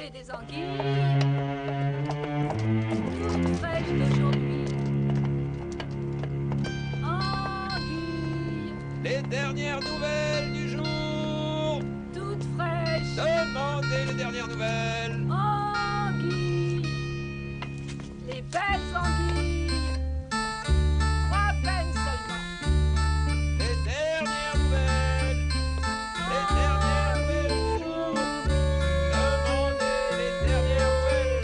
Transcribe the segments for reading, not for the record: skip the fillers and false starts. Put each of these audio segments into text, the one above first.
demandez des anguilles, toutes fraîches d'aujourd'hui. Anguilles, Les dernières nouvelles du jour. toutes fraîches. Demandez les dernières nouvelles. Anguilles, les belles anguilles. 3 peines seulement. Les dernières nouvelles. Les dernières nouvelles du jour. Demandez les dernières nouvelles.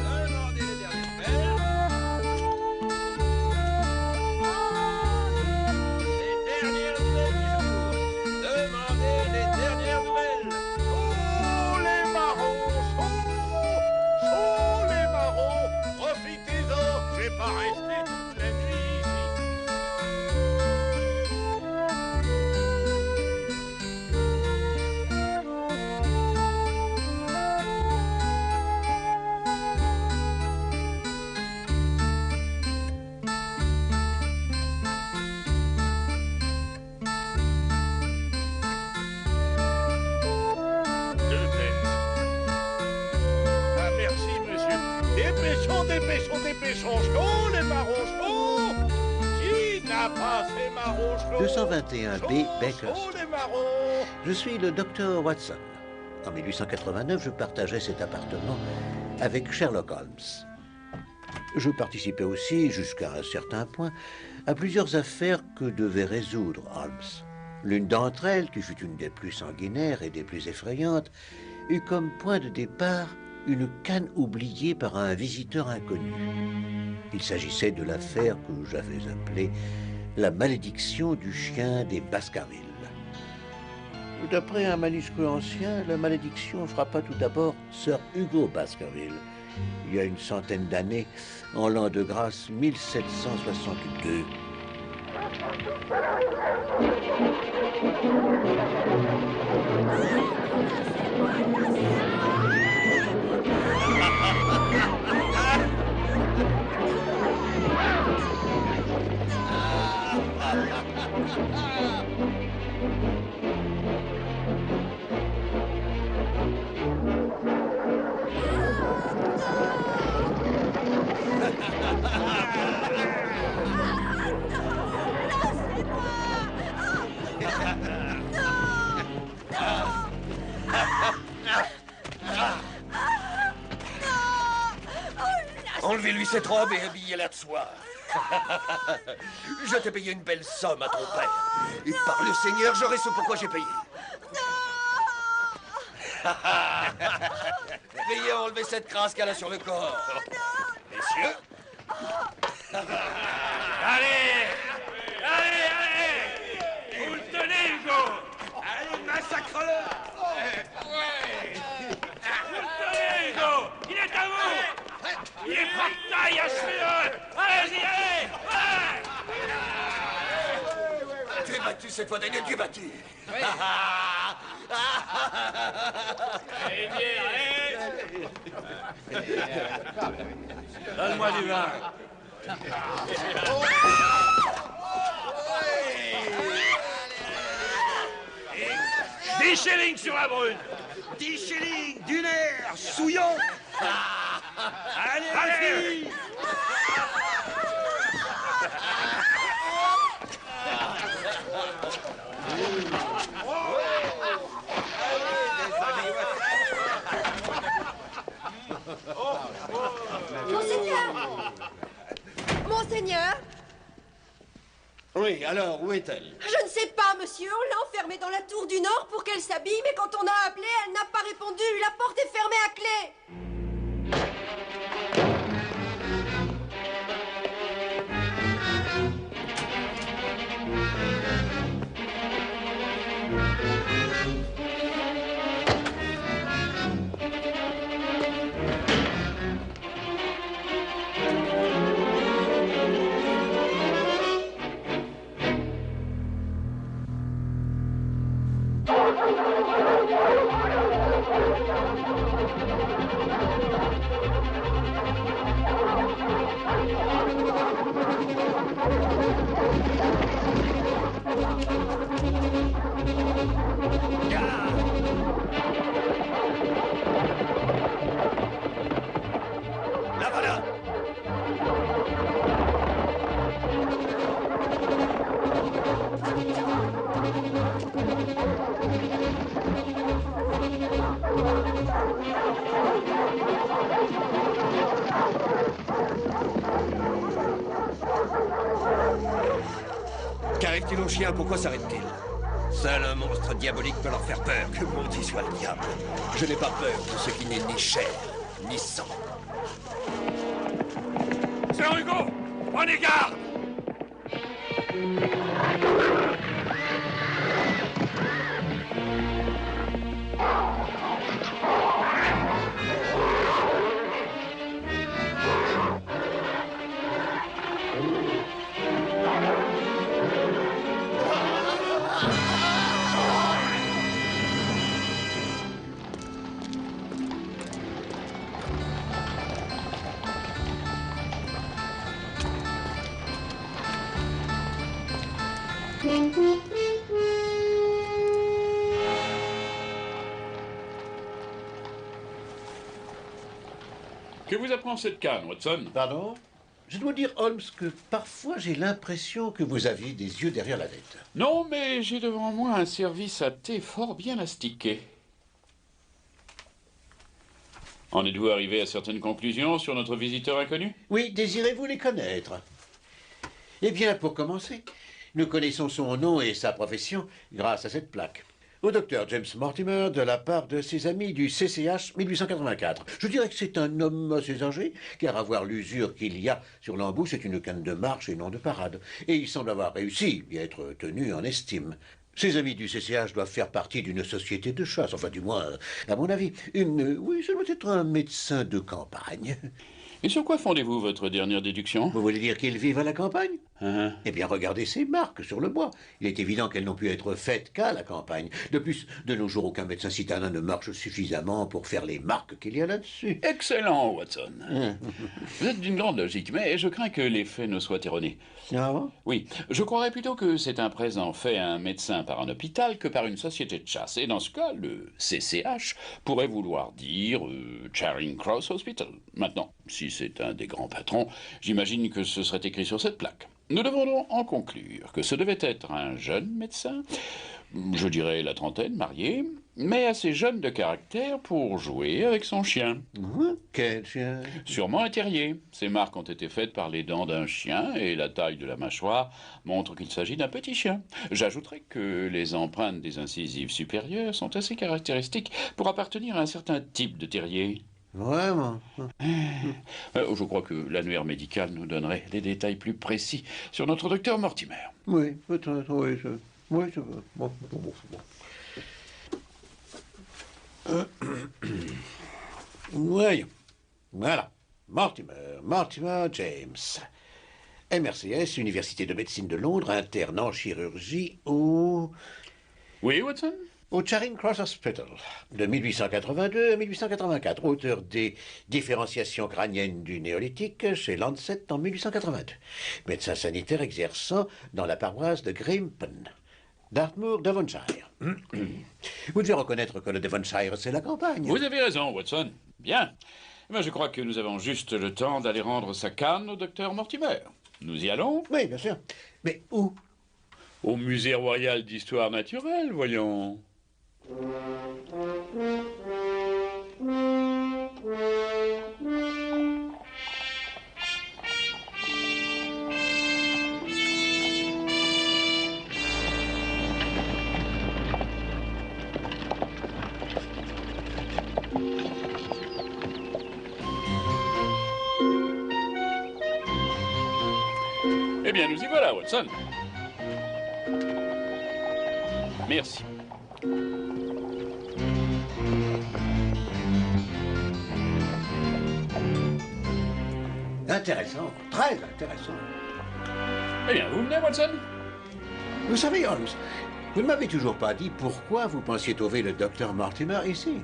Demandez les dernières nouvelles. Les dernières nouvelles du jour. Demandez les dernières nouvelles. Chaud les marrons, chaud les marrons. Profitez-en, je vais pas rester toute la nuit ici. Deux têtes. Ah, merci, monsieur. Dépêchons. Chaud, les marrons, chaud. Qui n'a pas ces marrons chauds? 221B Baker Chaud, Street. les marrons. Je suis le docteur Watson. En 1889, je partageais cet appartement avec Sherlock Holmes. Je participais aussi, jusqu'à un certain point, à plusieurs affaires que devait résoudre Holmes. L'une d'entre elles, qui fut une des plus sanguinaires et des plus effrayantes, eut comme point de départ une canne oubliée par un visiteur inconnu. Il s'agissait de l'affaire que j'avais appelée la malédiction du chien des Baskerville. D'après un manuscrit ancien, la malédiction frappa tout d'abord Sir Hugo Baskerville, il y a une centaine d'années, en l'an de grâce 1762. Enlevez-lui cette robe et habillez-la de soie. Je t'ai payé une belle somme à ton père. Et par le Seigneur, j'aurai ce pourquoi j'ai payé. Veuillez enlever cette crasse qu'elle a sur le corps. Messieurs. Allez. Vous le tenez, Hugo. Allez, massacre-le. Vous le tenez, Hugo. Il est à vous. Il est pas de taille, achevez-le. Allez-y, allez. Tu es battu cette fois, Daniel, tu es battu. Allez, donne-moi du vin. 10 shillings sur la brune. 10 shillings du nerf souillant. Allez. Monseigneur, Oui, alors, où est-elle? je ne sais pas, monsieur. On l'a enfermée dans la tour du Nord pour qu'elle s'habille, mais quand on a appelé, elle n'a pas répondu. La porte est fermée à clé. La voilà. Qu'arrive-t-il aux chiens? Pourquoi s'arrête-t-il? Seul un monstre diabolique peut leur faire peur. Que maudit soit le diable. Je n'ai pas peur de ce qui n'est ni chair, ni sang. Sir Hugo, prenez garde! Que vous apprend cette canne, Watson? Pardon? Je dois dire, Holmes, que parfois j'ai l'impression que vous aviez des yeux derrière la tête. Non, mais j'ai devant moi un service à thé fort bien astiqué. En êtes-vous arrivé à certaines conclusions sur notre visiteur inconnu? Oui, désirez-vous les connaître? Eh bien, pour commencer, nous connaissons son nom et sa profession grâce à cette plaque. Au docteur James Mortimer de la part de ses amis du CCH 1884. Je dirais que c'est un homme assez âgé, car à voir l'usure qu'il y a sur l'embout, c'est une canne de marche et non de parade. Et il semble avoir réussi à être tenu en estime. Ses amis du CCH doivent faire partie d'une société de chasse, enfin du moins, à mon avis, oui, ça doit être un médecin de campagne. Et sur quoi fondez-vous votre dernière déduction? Vous voulez dire qu'ils vivent à la campagne? Hein? Eh bien, regardez ces marques sur le bois. Il est évident qu'elles n'ont pu être faites qu'à la campagne. De plus, de nos jours, aucun médecin citadin ne marche suffisamment pour faire les marques qu'il y a là-dessus. Excellent, Watson. Vous êtes d'une grande logique, mais je crains que les faits ne soient erronés. Ah bon? Oui, je croirais plutôt que c'est un présent fait à un médecin par un hôpital que par une société de chasse. Et dans ce cas, le CCH pourrait vouloir dire Charing Cross Hospital. Maintenant, si c'est un des grands patrons, j'imagine que ce serait écrit sur cette plaque. Nous devons donc en conclure que ce devait être un jeune médecin, je dirais la trentaine, marié, mais assez jeune de caractère pour jouer avec son chien. Quel chien? Sûrement un terrier. Ces marques ont été faites par les dents d'un chien et la taille de la mâchoire montre qu'il s'agit d'un petit chien. J'ajouterai que les empreintes des incisives supérieures sont assez caractéristiques pour appartenir à un certain type de terrier. Vraiment? Je crois que l'annuaire médical nous donnerait des détails plus précis sur notre docteur Mortimer. Oui, peut-être, oui. Oui, ça va. Bon. Voyons. Voilà. Mortimer James. MRCS, Université de médecine de Londres, interne en chirurgie au Watson? Au Charing Cross Hospital, de 1882 à 1884, auteur des différenciations crâniennes du néolithique chez Lancet en 1882. Médecin sanitaire exerçant dans la paroisse de Grimpen, Dartmoor, Devonshire. Vous devez reconnaître que le Devonshire, c'est la campagne. Vous avez raison, Watson. Bien. Mais je crois que nous avons juste le temps d'aller rendre sa canne au docteur Mortimer. Nous y allons? Oui, bien sûr. Mais où? Au Musée royal d'histoire naturelle, voyons. Eh bien, nous y voilà, Watson. Merci. Intéressant, très intéressant. Eh bien, vous venez, Watson? Vous savez, Holmes, vous ne m'avez toujours pas dit pourquoi vous pensiez trouver le docteur Mortimer ici.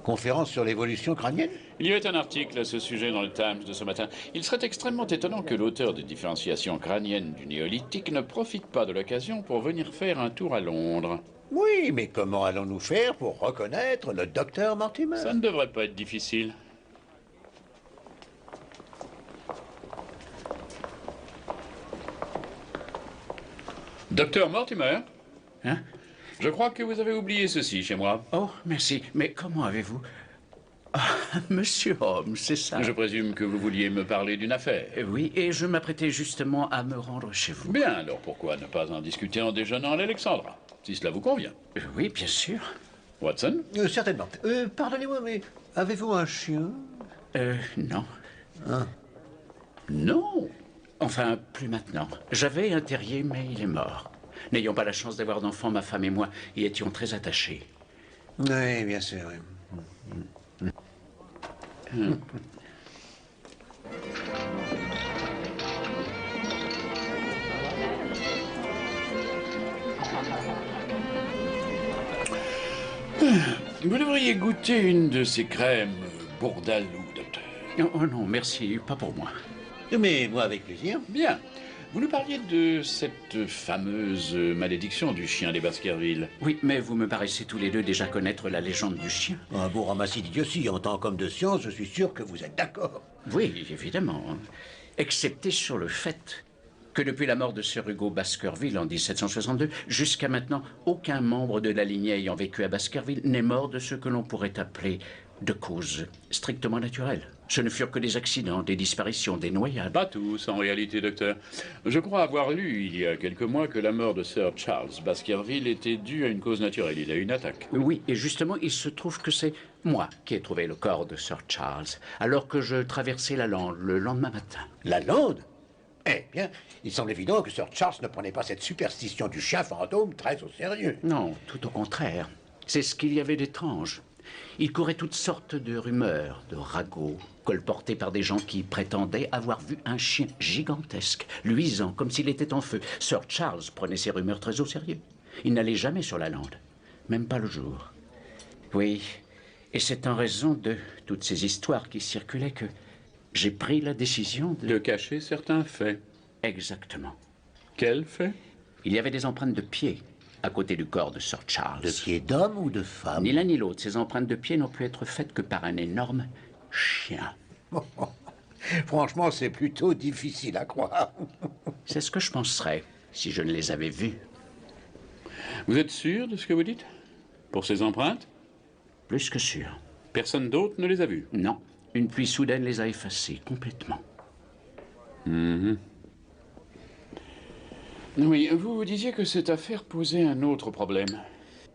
Conférence sur l'évolution crânienne? Il y avait un article à ce sujet dans le Times de ce matin. Il serait extrêmement étonnant que l'auteur des différenciations crâniennes du néolithique ne profite pas de l'occasion pour venir faire un tour à Londres. Oui, mais comment allons-nous faire pour reconnaître le docteur Mortimer? Ça ne devrait pas être difficile. Docteur Mortimer? Hein? Je crois que vous avez oublié ceci chez moi. Oh, merci. Mais comment avez-vous... Ah, Monsieur Holmes, c'est ça. Je présume que vous vouliez me parler d'une affaire. Oui, et je m'apprêtais justement à me rendre chez vous. Bien, alors pourquoi ne pas en discuter en déjeunant à l'Alexandra, si cela vous convient. Oui, bien sûr. Watson? Certainement. Pardonnez-moi, mais avez-vous un chien? Non. Hein? Non. Enfin, plus maintenant. J'avais un terrier, mais il est mort. N'ayant pas la chance d'avoir d'enfants, ma femme et moi y étions très attachés. Oui, bien sûr. Oui. Vous devriez goûter une de ces crèmes Bourdalou, docteur. Oh non, merci, pas pour moi. Mais moi, avec plaisir. Bien. Vous nous parliez de cette fameuse malédiction du chien des Baskerville. Oui, mais vous me paraissez tous les deux déjà connaître la légende du chien. Un beau ramassis d'idiotie. En tant qu'homme de science, je suis sûr que vous êtes d'accord. Oui, évidemment. Excepté sur le fait que depuis la mort de Sir Hugo Baskerville en 1762, jusqu'à maintenant, aucun membre de la lignée ayant vécu à Baskerville n'est mort de ce que l'on pourrait appeler de cause strictement naturelle. Ce ne furent que des accidents, des disparitions, des noyades. Pas tous, en réalité, docteur. Je crois avoir lu, il y a quelques mois, que la mort de Sir Charles Baskerville était due à une cause naturelle. Il a eu une attaque. Oui, et justement, il se trouve que c'est moi qui ai trouvé le corps de Sir Charles, alors que je traversais la lande le lendemain matin. La lande? Eh bien, il semble évident que Sir Charles ne prenait pas cette superstition du chien fantôme très au sérieux. Non, tout au contraire. C'est ce qu'il y avait d'étrange. Il courait toutes sortes de rumeurs, de ragots, colportés par des gens qui prétendaient avoir vu un chien gigantesque, luisant, comme s'il était en feu. Sir Charles prenait ces rumeurs très au sérieux. Il n'allait jamais sur la lande, même pas le jour. Oui, et c'est en raison de toutes ces histoires qui circulaient que j'ai pris la décision De cacher certains faits. Exactement. Quels faits? Il y avait des empreintes de pieds à côté du corps de Sir Charles. De pied d'homme ou de femme? Ni l'un ni l'autre. Ces empreintes de pieds n'ont pu être faites que par un énorme chien. Franchement, c'est plutôt difficile à croire. C'est ce que je penserais si je ne les avais vus. Vous êtes sûr de ce que vous dites? Pour ces empreintes? Plus que sûr. Personne d'autre ne les a vues? Non. Une pluie soudaine les a effacées complètement. Oui, vous disiez que cette affaire posait un autre problème.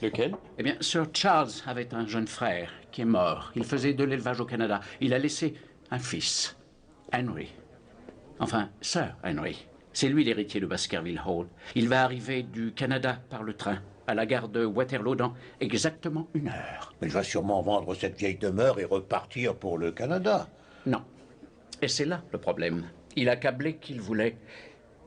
Lequel? Eh bien, Sir Charles avait un jeune frère qui est mort. Il faisait de l'élevage au Canada. Il a laissé un fils, Henry. Enfin, Sir Henry. C'est lui l'héritier de Baskerville Hall. Il va arriver du Canada par le train, à la gare de Waterloo dans exactement 1 heure. Il va sûrement vendre cette vieille demeure et repartir pour le Canada. Non. Et c'est là le problème. Il a câblé qu'il voulait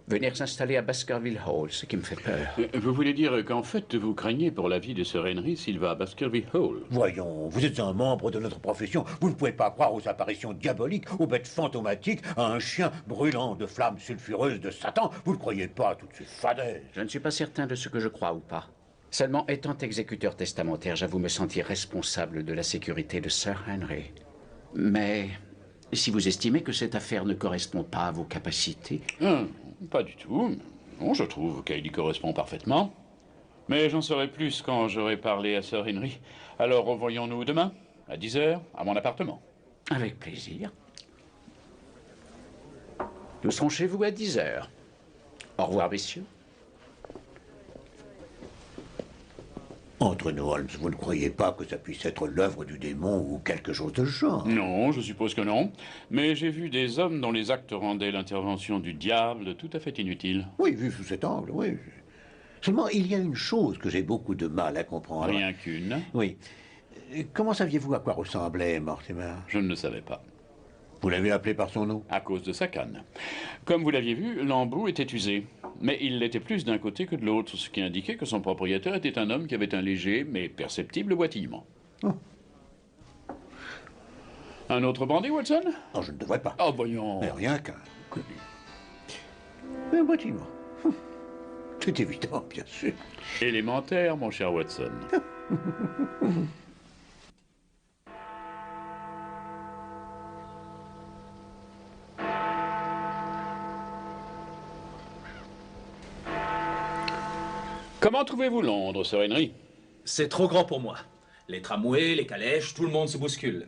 venir s'installer à Baskerville Hall, ce qui me fait peur. Vous voulez dire qu'en fait, vous craignez pour la vie de Sir Henry s'il va à Baskerville Hall? Voyons, vous êtes un membre de notre profession. Vous ne pouvez pas croire aux apparitions diaboliques, aux bêtes fantomatiques, à un chien brûlant de flammes sulfureuses de Satan. Vous ne croyez pas à toutes ces fadaises. Je ne suis pas certain de ce que je crois ou pas. Seulement, étant exécuteur testamentaire, j'avoue me sentir responsable de la sécurité de Sir Henry. Mais si vous estimez que cette affaire ne correspond pas à vos capacités... Pas du tout. Non, je trouve qu'elle y correspond parfaitement. Mais j'en saurai plus quand j'aurai parlé à Sir Henry. Alors revoyons-nous demain, à 10h, à mon appartement. Avec plaisir. Nous serons chez vous à 10h. Au revoir, messieurs. Entre nous, Holmes, vous ne croyez pas que ça puisse être l'œuvre du démon ou quelque chose de genre? Non, je suppose que non. Mais j'ai vu des hommes dont les actes rendaient l'intervention du diable tout à fait inutile. Oui, vu sous cet angle, oui. Seulement, il y a une chose que j'ai beaucoup de mal à comprendre. Rien qu'une. Oui. Comment saviez-vous à quoi ressemblait Mortimer? Je ne le savais pas. Vous l'avez appelé par son nom? À cause de sa canne. Comme vous l'aviez vu, l'embout était usé. Mais il l'était plus d'un côté que de l'autre, ce qui indiquait que son propriétaire était un homme qui avait un léger mais perceptible boitillement. Oh. Un autre brandy, Watson? Non, je ne devrais pas. Oh, voyons. Mais rien qu'un. Un bâtiment. C'est évident, bien sûr. Élémentaire, mon cher Watson. Comment trouvez-vous Londres, Sir Henry? C'est trop grand pour moi. Les tramways, les calèches, tout le monde se bouscule.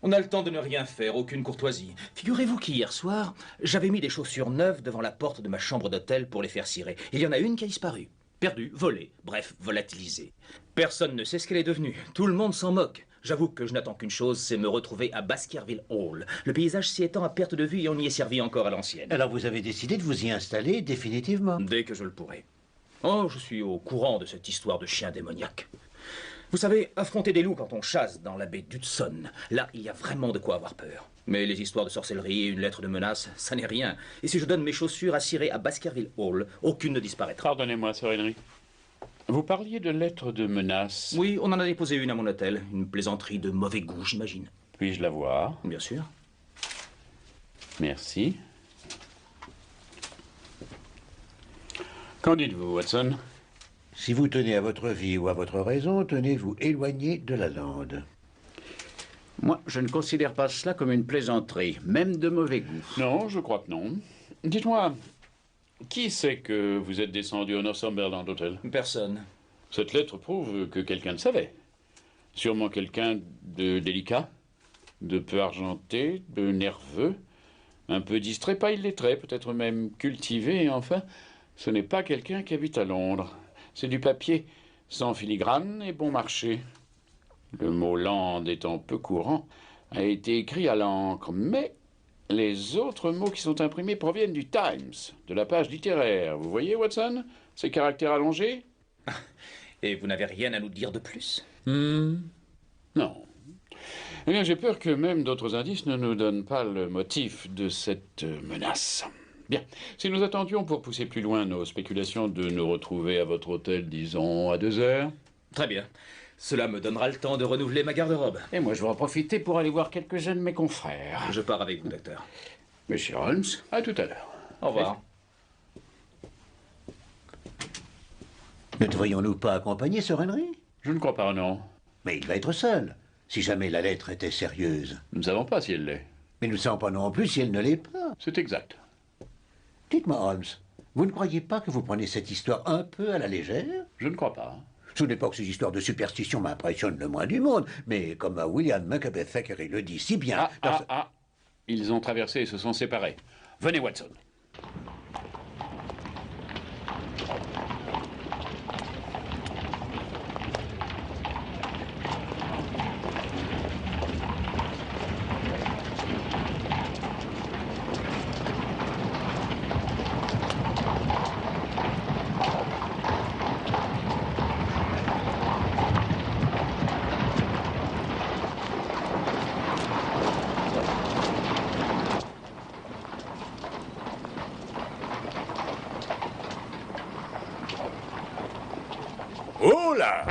On a le temps de ne rien faire, aucune courtoisie. Figurez-vous qu'hier soir, j'avais mis des chaussures neuves devant la porte de ma chambre d'hôtel pour les faire cirer. Il y en a une qui a disparu. Perdue, volée, bref, volatilisée. Personne ne sait ce qu'elle est devenue. Tout le monde s'en moque. J'avoue que je n'attends qu'une chose, c'est me retrouver à Baskerville Hall. Le paysage s'y étend à perte de vue et on y est servi encore à l'ancienne. Alors vous avez décidé de vous y installer définitivement? Dès que je le pourrai. Oh, je suis au courant de cette histoire de chien démoniaque. Vous savez, affronter des loups quand on chasse dans la baie d'Hudson, là, il y a vraiment de quoi avoir peur. Mais les histoires de sorcellerie et une lettre de menace, ça n'est rien. Et si je donne mes chaussures à cirer à Baskerville Hall, aucune ne disparaîtra. Pardonnez-moi, Sir Henry. Vous parliez de lettres de menace. Oui, on en a déposé une à mon hôtel. Une plaisanterie de mauvais goût, j'imagine. Puis-je la voir? Bien sûr. Merci. Qu'en dites-vous, Watson? Si vous tenez à votre vie ou à votre raison, tenez-vous éloigné de la lande. Moi, je ne considère pas cela comme une plaisanterie, même de mauvais goût. Non, je crois que non. Dites-moi, qui sait que vous êtes descendu au Northumberland Hotel? Personne. Cette lettre prouve que quelqu'un le savait. Sûrement quelqu'un de délicat, de peu argenté, de nerveux, un peu distrait, pas illettré, peut-être même cultivé, et enfin, ce n'est pas quelqu'un qui habite à Londres. C'est du papier, sans filigrane et bon marché. Le mot land étant peu courant, a été écrit à l'encre, mais les autres mots qui sont imprimés proviennent du Times, de la page littéraire. Vous voyez, Watson, ces caractères allongés? Et vous n'avez rien à nous dire de plus? Non. Eh bien, j'ai peur que même d'autres indices ne nous donnent pas le motif de cette menace. Bien. Si nous attendions pour pousser plus loin nos spéculations de nous retrouver à votre hôtel, disons, à 2 heures. Très bien. Cela me donnera le temps de renouveler ma garde-robe. Et moi, je vais en profiter pour aller voir quelques-uns de mes confrères. Je pars avec vous, docteur. Monsieur Holmes, À tout à l'heure. Au revoir. Ne devrions-nous pas accompagner Sir Henry? Je ne crois pas, non. Mais il va être seul, si jamais la lettre était sérieuse. Nous ne savons pas si elle l'est. Mais nous ne savons pas non plus si elle ne l'est pas. C'est exact. Dites-moi, Holmes, vous ne croyez pas que vous prenez cette histoire un peu à la légère? Je ne crois pas. Ce n'est pas que ces histoires de superstition m'impressionnent le moins du monde, mais comme William Macbeth Thackeray le dit si bien... Ils ont traversé et se sont séparés. Venez, Watson. Oh là!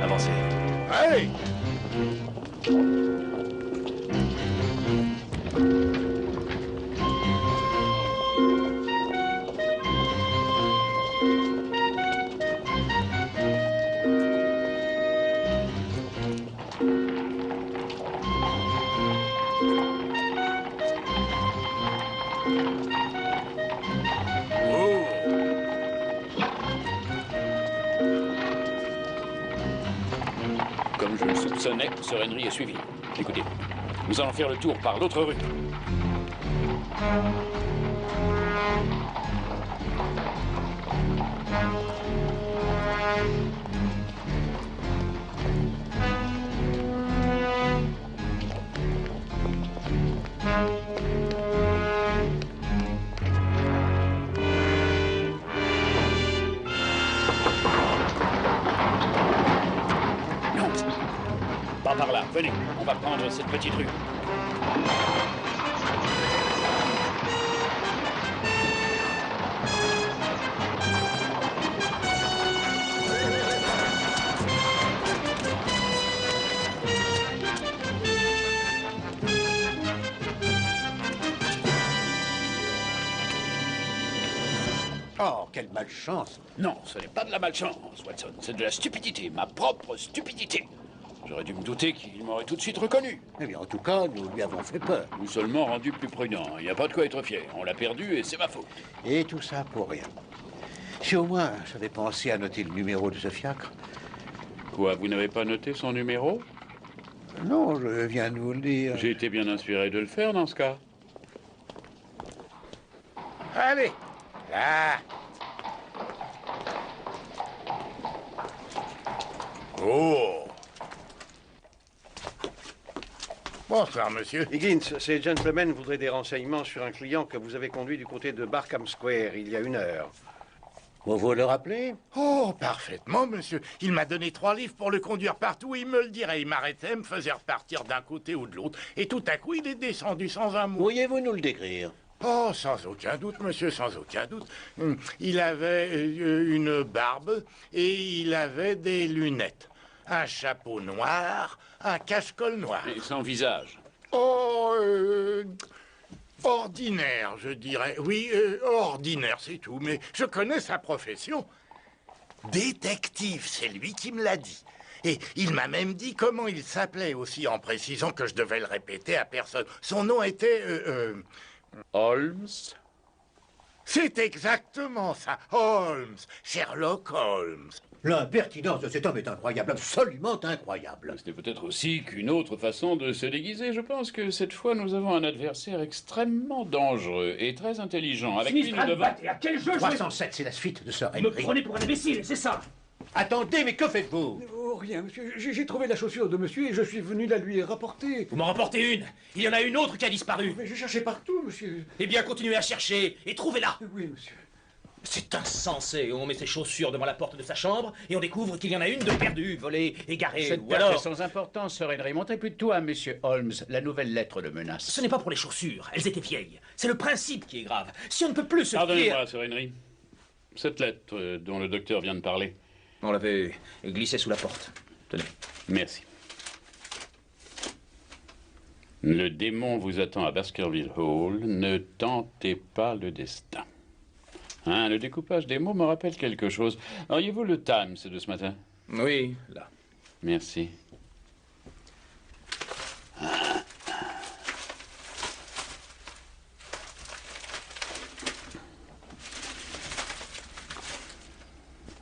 Avancez. Allez! Comme je le soupçonnais, Sir Henry est suivi. Écoutez, nous allons faire le tour par l'autre rue. Non, pas par là. Venez, on va prendre cette petite rue. Oh, quelle malchance! Non, ce n'est pas de la malchance, Watson. C'est de la stupidité, ma propre stupidité. J'aurais dû me douter qu'il m'aurait tout de suite reconnu. Eh bien, en tout cas, nous lui avons fait peur. Ou seulement rendu plus prudent. Il n'y a pas de quoi être fier. On l'a perdu et c'est ma faute. Et tout ça pour rien. Si au moins j'avais pensé à noter le numéro de ce fiacre. Quoi, vous n'avez pas noté son numéro? Non, je viens de vous le dire. J'ai été bien inspiré de le faire dans ce cas. Allez, là. Oh. Bonsoir, monsieur. Higgins, ces gentlemen voudraient des renseignements sur un client que vous avez conduit du côté de Barkham Square il y a 1 heure. Vous le rappelez? Oh, parfaitement, monsieur. Il m'a donné 3 livres pour le conduire partout. Il me le dirait. Il m'arrêtait, me faisait repartir d'un côté ou de l'autre. Et tout à coup, il est descendu sans un mot. Pourriez-vous nous le décrire? Oh, sans aucun doute, monsieur, sans aucun doute. Il avait une barbe et il avait des lunettes. Un chapeau noir, un cache-col noir. Et son visage? Oh, ordinaire, je dirais. Oui, ordinaire, c'est tout. Mais je connais sa profession. Détective, c'est lui qui me l'a dit. Et il m'a même dit comment il s'appelait aussi, en précisant que je devais le répéter à personne. Son nom était... Holmes? C'est exactement ça, Holmes, Sherlock Holmes. L'impertinence de cet homme est incroyable, absolument incroyable. C'était peut-être aussi qu'une autre façon de se déguiser. Je pense que cette fois, nous avons un adversaire extrêmement dangereux et très intelligent. Avec lui, nous devons... À quel jeu 307, c'est la suite de Sir Vous me Henry. prenez pour un imbécile, c'est ça? Attendez, mais que faites-vous? Oh, rien, monsieur. J'ai trouvé la chaussure de monsieur et je suis venu la lui rapporter. Vous m'en rapportez une. Il y en a une autre qui a disparu. Mais j'ai cherché partout, monsieur. Eh bien, continuez à chercher et trouvez-la. Oui, monsieur. C'est insensé. On met ses chaussures devant la porte de sa chambre et on découvre qu'il y en a une de perdue, volée, égarée. Cette Ou perte est alors... sans importance, Sir Henry. Montrez plutôt à Monsieur Holmes la nouvelle lettre de menace. Ce n'est pas pour les chaussures. Elles étaient vieilles. C'est le principe qui est grave. Si on ne peut plus se fier... Pardonnez-moi, Sir Henry. Cette lettre dont le docteur vient de parler. On l'avait glissée sous la porte. Tenez. Merci. Le démon vous attend à Baskerville Hall. Ne tentez pas le destin. Hein, le découpage des mots me rappelle quelque chose. Auriez-vous le Times de ce matin? Oui, là. Merci.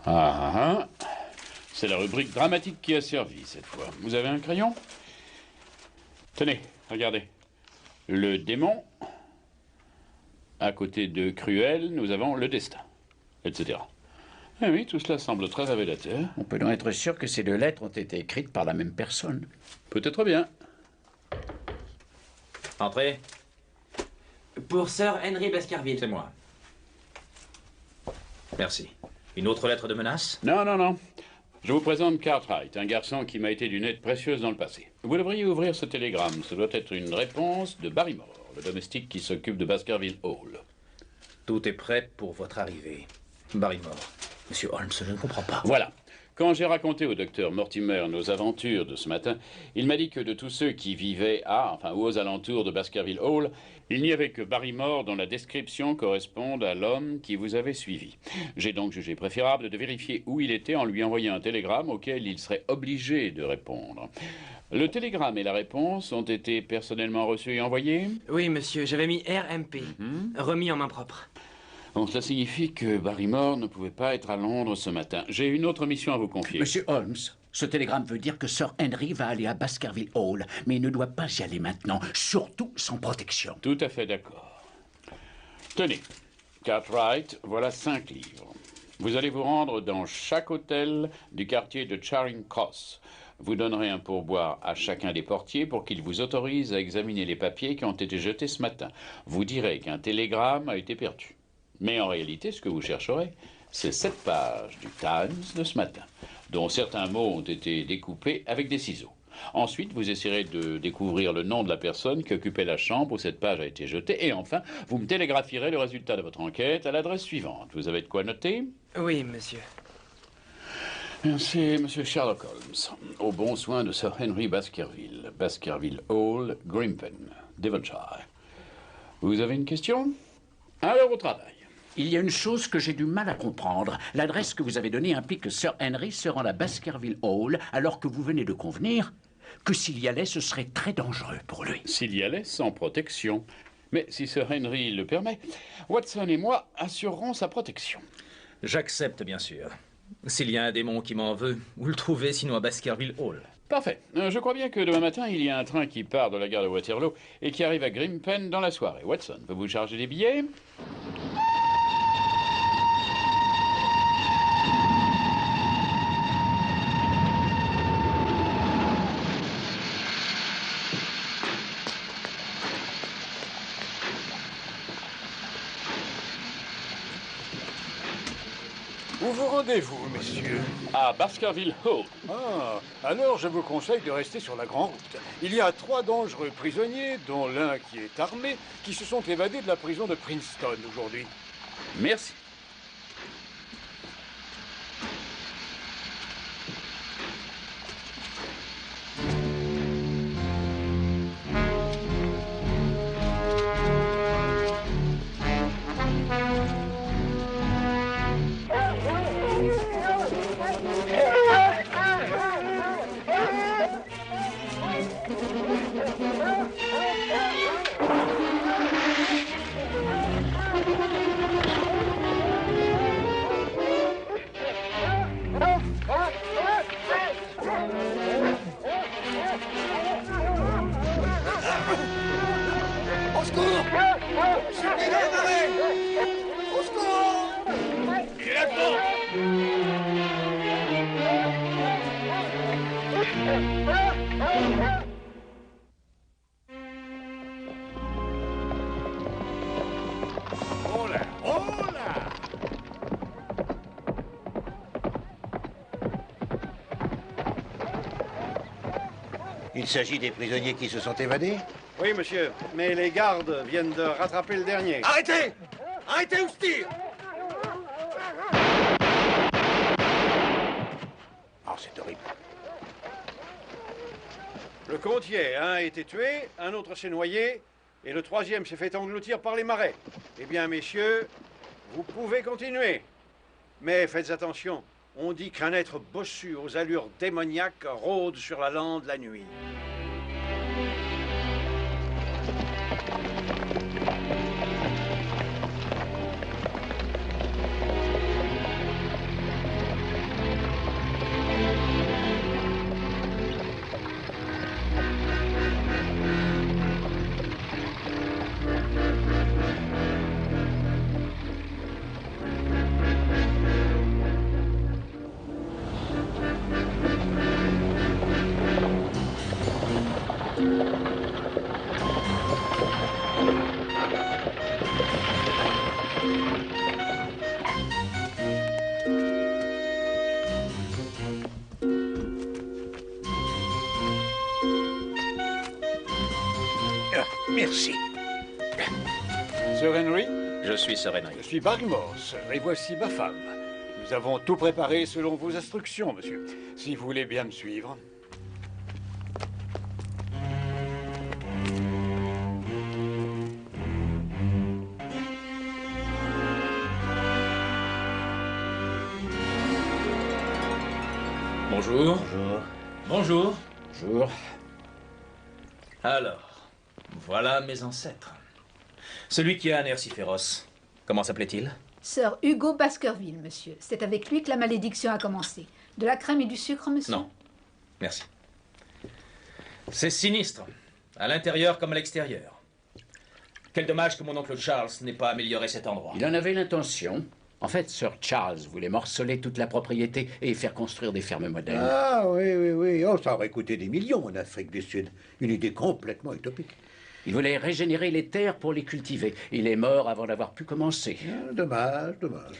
Ah, c'est la rubrique dramatique qui a servi cette fois. Vous avez un crayon? Tenez, regardez. Le démon. À côté de Cruel, nous avons le destin, etc. Eh oui, tout cela semble très révélateur. On peut donc être sûr que ces 2 lettres ont été écrites par la même personne. Peut-être bien. Entrez. Pour Sir Henry Baskerville. C'est moi. Merci. Une autre lettre de menace? Non, non, non. Je vous présente Cartwright, un garçon qui m'a été d'une aide précieuse dans le passé. Vous devriez ouvrir ce télégramme. Ce doit être une réponse de Barrymore, le domestique qui s'occupe de Baskerville Hall. Tout est prêt pour votre arrivée. Barrymore. Monsieur Holmes, je ne comprends pas. Voilà. Quand j'ai raconté au docteur Mortimer nos aventures de ce matin, il m'a dit que de tous ceux qui vivaient aux alentours de Baskerville Hall, il n'y avait que Barrymore dont la description corresponde à l'homme qui vous avait suivi. J'ai donc jugé préférable de vérifier où il était en lui envoyant un télégramme auquel il serait obligé de répondre. Le télégramme et la réponse ont été personnellement reçus et envoyés? Oui, monsieur, j'avais mis RMP, remis en main propre. Donc cela signifie que Barrymore ne pouvait pas être à Londres ce matin. J'ai une autre mission à vous confier. Monsieur Holmes, ce télégramme veut dire que Sir Henry va aller à Baskerville Hall, mais il ne doit pas y aller maintenant, surtout sans protection. Tout à fait d'accord. Tenez, Cartwright, voilà 5 livres. Vous allez vous rendre dans chaque hôtel du quartier de Charing Cross. Vous donnerez un pourboire à chacun des portiers pour qu'ils vous autorisent à examiner les papiers qui ont été jetés ce matin. Vous direz qu'un télégramme a été perdu. Mais en réalité, ce que vous chercherez, c'est cette page du Times de ce matin, dont certains mots ont été découpés avec des ciseaux. Ensuite, vous essayerez de découvrir le nom de la personne qui occupait la chambre où cette page a été jetée. Et enfin, vous me télégraphierez le résultat de votre enquête à l'adresse suivante. Vous avez de quoi noter? Oui, monsieur. C'est monsieur Sherlock Holmes, au bon soin de Sir Henry Baskerville, Baskerville Hall, Grimpen, Devonshire. Vous avez une question? Alors au travail. Il y a une chose que j'ai du mal à comprendre. L'adresse que vous avez donnée implique que Sir Henry se rend à Baskerville Hall, alors que vous venez de convenir que s'il y allait, ce serait très dangereux pour lui. S'il y allait, sans protection. Mais si Sir Henry le permet, Watson et moi assurerons sa protection. J'accepte, bien sûr. S'il y a un démon qui m'en veut, où le trouver sinon à Baskerville Hall? Parfait. Je crois bien que demain matin, il y a un train qui part de la gare de Waterloo et qui arrive à Grimpen dans la soirée. Watson, peut vous charger des billets? Où vous rendez-vous, messieurs? À Baskerville Hall. Ah, alors je vous conseille de rester sur la grande route. Il y a 3 dangereux prisonniers, dont l'un qui est armé, qui se sont évadés de la prison de Princeton aujourd'hui. Merci. Au secours! Suivez les arrêts! Au secours! Il est là-dedans! Oh là, oh là! Il s'agit des prisonniers qui se sont évadés? Oui, monsieur, mais les gardes viennent de rattraper le dernier. Arrêtez! Arrêtez ou je tire! Oh, c'est horrible. Le comptier, un a été tué, un autre s'est noyé, et le troisième s'est fait engloutir par les marais. Eh bien, messieurs, vous pouvez continuer. Mais faites attention, on dit qu'un être bossu aux allures démoniaques rôde sur la lande la nuit. Merci. Sir Henry, Je suis Sir Henry. je suis Barrymore, et voici ma femme. Nous avons tout préparé selon vos instructions, monsieur. Si vous voulez bien me suivre. Bonjour. Bonjour. Bonjour. Bonjour. Alors, voilà mes ancêtres. Celui qui a un air si féroce, comment s'appelait-il? Sir Hugo Baskerville, monsieur. C'est avec lui que la malédiction a commencé. De la crème et du sucre, monsieur? Non. Merci. C'est sinistre, à l'intérieur comme à l'extérieur. Quel dommage que mon oncle Charles n'ait pas amélioré cet endroit. Il en avait l'intention. En fait, Sir Charles voulait morceler toute la propriété et faire construire des fermes modernes. Ah oui, oui, oui. Oh, ça aurait coûté des millions en Afrique du Sud. Une idée complètement utopique. Il voulait régénérer les terres pour les cultiver. Il est mort avant d'avoir pu commencer. Ah, dommage, dommage.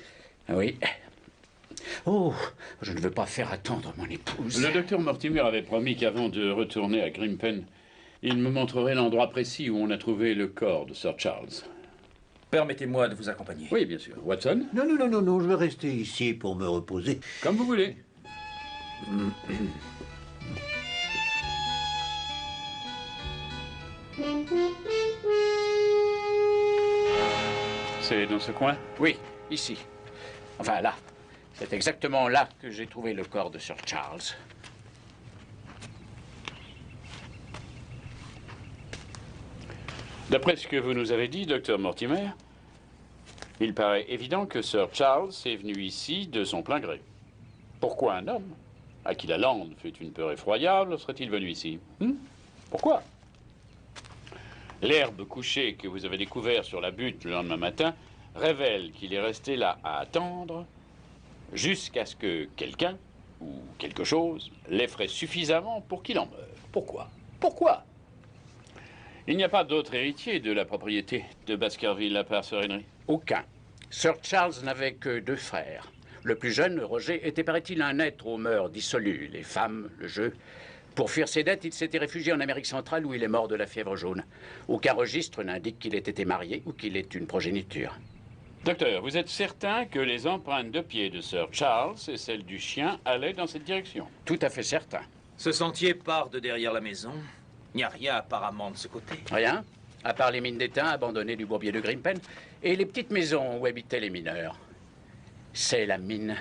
Oui. Oh, je ne veux pas faire attendre mon épouse. Le docteur Mortimer avait promis qu'avant de retourner à Grimpen, il me montrerait l'endroit précis où on a trouvé le corps de Sir Charles. Permettez-moi de vous accompagner. Oui, bien sûr. Watson? Non, non, non, non, non, je vais rester ici pour me reposer. Comme vous voulez. C'est dans ce coin? Oui, ici. Enfin, là. C'est exactement là que j'ai trouvé le corps de Sir Charles. D'après ce que vous nous avez dit, docteur Mortimer, il paraît évident que Sir Charles est venu ici de son plein gré. Pourquoi un homme, à qui la lande fait une peur effroyable, serait-il venu ici? Pourquoi? L'herbe couchée que vous avez découvert sur la butte le lendemain matin révèle qu'il est resté là à attendre jusqu'à ce que quelqu'un ou quelque chose l'effraie suffisamment pour qu'il en meure. Pourquoi? Pourquoi? Il n'y a pas d'autre héritier de la propriété de Baskerville à part Sir Henry? Aucun. Sir Charles n'avait que 2 frères. Le plus jeune, Roger, était, paraît-il, un être aux mœurs dissolues, les femmes, le jeu. Pour fuir ses dettes, il s'était réfugié en Amérique centrale où il est mort de la fièvre jaune. Aucun registre n'indique qu'il ait été marié ou qu'il ait une progéniture. Docteur, vous êtes certain que les empreintes de pied de Sir Charles et celles du chien allaient dans cette direction? Tout à fait certain. Ce sentier part de derrière la maison. Il n'y a rien apparemment de ce côté. Rien, à part les mines d'étain abandonnées du bourbier de Grimpen et les petites maisons où habitaient les mineurs. C'est la mine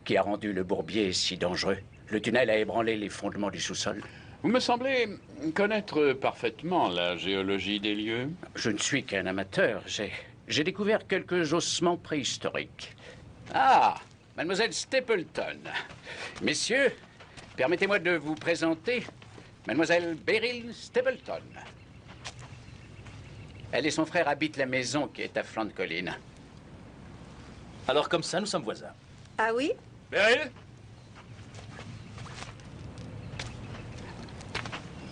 qui a rendu le bourbier si dangereux. Le tunnel a ébranlé les fondements du sous-sol. Vous me semblez connaître parfaitement la géologie des lieux. Je ne suis qu'un amateur. J'ai découvert quelques ossements préhistoriques. Ah, mademoiselle Stapleton. Messieurs, permettez-moi de vous présenter mademoiselle Beryl Stapleton. Elle et son frère habitent la maison qui est à flanc de colline. Alors comme ça, nous sommes voisins. Ah oui? Beryl?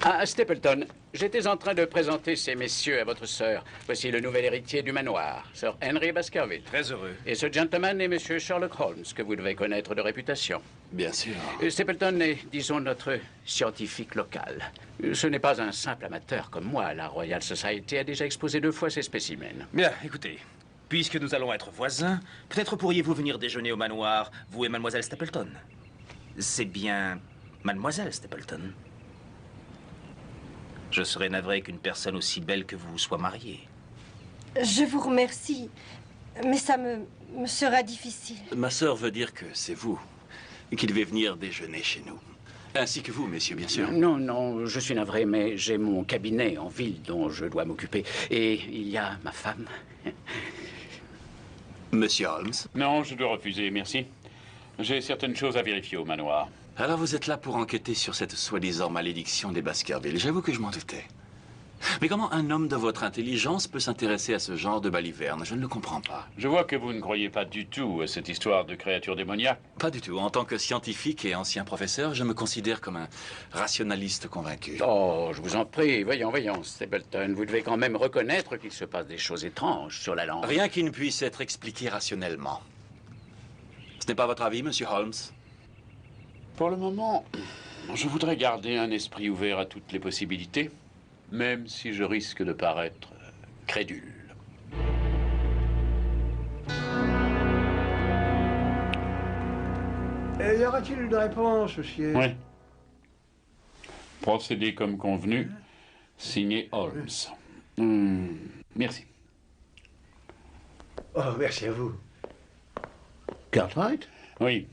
Ah, Stapleton, j'étais en train de présenter ces messieurs à votre sœur. Voici le nouvel héritier du manoir, Sir Henry Baskerville. Très heureux. Et ce gentleman est monsieur Sherlock Holmes, que vous devez connaître de réputation. Bien sûr. Stapleton est, disons, notre scientifique local. Ce n'est pas un simple amateur comme moi. La Royal Society a déjà exposé 2 fois ses spécimens. Bien, écoutez. Puisque nous allons être voisins, peut-être pourriez-vous venir déjeuner au manoir, vous et mademoiselle Stapleton. C'est bien mademoiselle Stapleton. Je serais navré qu'une personne aussi belle que vous soit mariée. Je vous remercie, mais ça me sera difficile. Ma sœur veut dire que c'est vous qui devez venir déjeuner chez nous. Ainsi que vous, messieurs, bien sûr. Non, non, je suis navré, mais j'ai mon cabinet en ville dont je dois m'occuper. Et il y a ma femme. Monsieur Holmes? Non, je dois refuser, merci. J'ai certaines choses à vérifier au manoir. Alors vous êtes là pour enquêter sur cette soi-disant malédiction des Baskerville. J'avoue que je m'en doutais. Mais comment un homme de votre intelligence peut s'intéresser à ce genre de baliverne? Je ne le comprends pas. Je vois que vous ne croyez pas du tout à cette histoire de créatures démoniaques. Pas du tout. En tant que scientifique et ancien professeur, je me considère comme un rationaliste convaincu. Oh, je vous en prie, voyons, Stapleton. Vous devez quand même reconnaître qu'il se passe des choses étranges sur la lande. Rien qui ne puisse être expliqué rationnellement. Ce n'est pas votre avis, monsieur Holmes? Pour le moment, je voudrais garder un esprit ouvert à toutes les possibilités, même si je risque de paraître crédule. Y aura-t-il une réponse, monsieur? Oui. Procédé comme convenu, signé Holmes. Merci. Oh, merci à vous. Cartwright? Oui.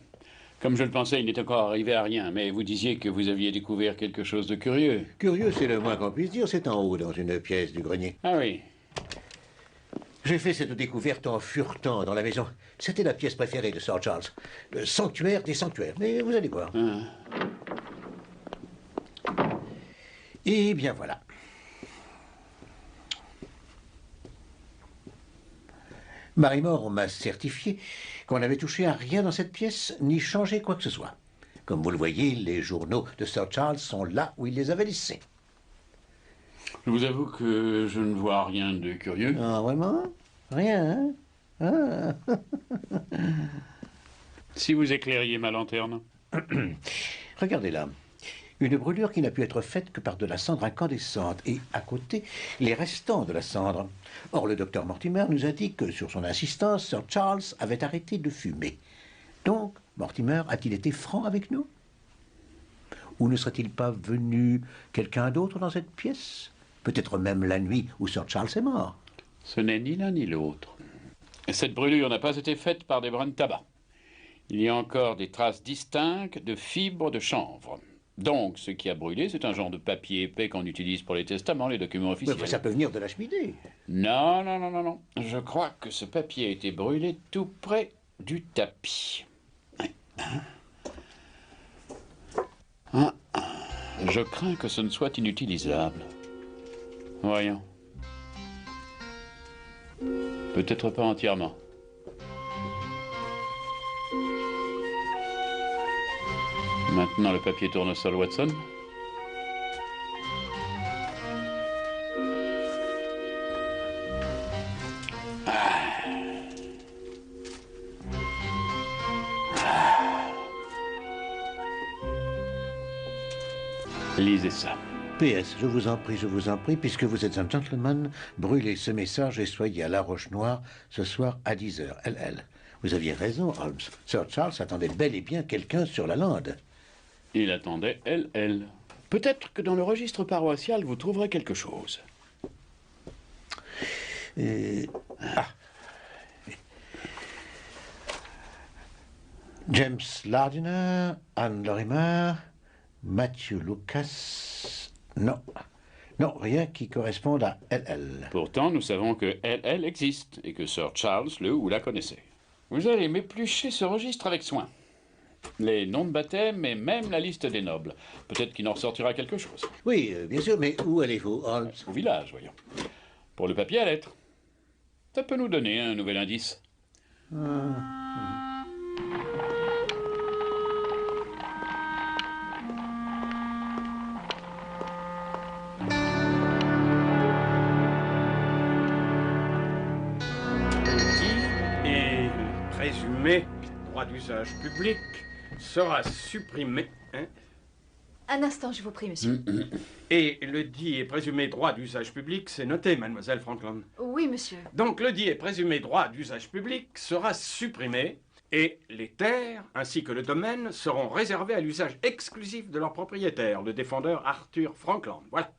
Comme je le pensais, il n'est encore arrivé à rien, mais vous disiez que vous aviez découvert quelque chose de curieux. Curieux, c'est le moins qu'on puisse dire. C'est en haut, dans une pièce du grenier. Ah oui. J'ai fait cette découverte en furetant dans la maison. C'était la pièce préférée de Sir Charles. Le sanctuaire des sanctuaires. Mais vous allez voir. Et bien voilà. Barrymore m'a certifié qu'on n'avait touché à rien dans cette pièce, ni changé quoi que ce soit. Comme vous le voyez, les journaux de Sir Charles sont là où il les avait laissés. Je vous avoue que je ne vois rien de curieux. Ah, vraiment? Rien, hein? Ah. Si vous éclairiez ma lanterne. Regardez là. Une brûlure qui n'a pu être faite que par de la cendre incandescente, et à côté, les restants de la cendre. Or, le docteur Mortimer nous a dit que, sur son insistance, Sir Charles avait arrêté de fumer. Donc, Mortimer a-t-il été franc avec nous? Ou ne serait-il pas venu quelqu'un d'autre dans cette pièce? Peut-être même la nuit où Sir Charles est mort. Ce n'est ni l'un ni l'autre. Cette brûlure n'a pas été faite par des brins de tabac. Il y a encore des traces distinctes de fibres de chanvre. Donc, ce qui a brûlé, c'est un genre de papier épais qu'on utilise pour les testaments, les documents officiels. Mais ça peut venir de la cheminée. Non, non, non, non, non. Je crois que ce papier a été brûlé tout près du tapis. Je crains que ce ne soit inutilisable. Voyons. Peut-être pas entièrement. Maintenant, le papier tournesol Watson. Lisez ça. PS, je vous en prie, puisque vous êtes un gentleman, brûlez ce message et soyez à La Roche-Noire ce soir à 10h, LL. Vous aviez raison, Holmes. Sir Charles attendait bel et bien quelqu'un sur la lande. Il attendait LL. Peut-être que dans le registre paroissial, vous trouverez quelque chose. James Lardiner, Anne Lorimer, Matthew Lucas... Non. Non, rien qui corresponde à LL. Pourtant, nous savons que LL existe et que Sir Charles le ou la connaissait. Vous allez m'éplucher ce registre avec soin. Les noms de baptême et même la liste des nobles. Peut-être qu'il en ressortira quelque chose. Oui, bien sûr, mais où allez-vous, Holmes? Au village, voyons. Pour le papier à lettres. Ça peut nous donner un nouvel indice. Présumé droit d'usage public sera supprimé. Hein? Un instant, je vous prie, monsieur. Et le dit et présumé droit d'usage public, c'est noté, mademoiselle Franklin. Oui, monsieur. Donc le dit et présumé droit d'usage public sera supprimé et les terres ainsi que le domaine seront réservés à l'usage exclusif de leur propriétaire, le défendeur Arthur Frankland. Voilà.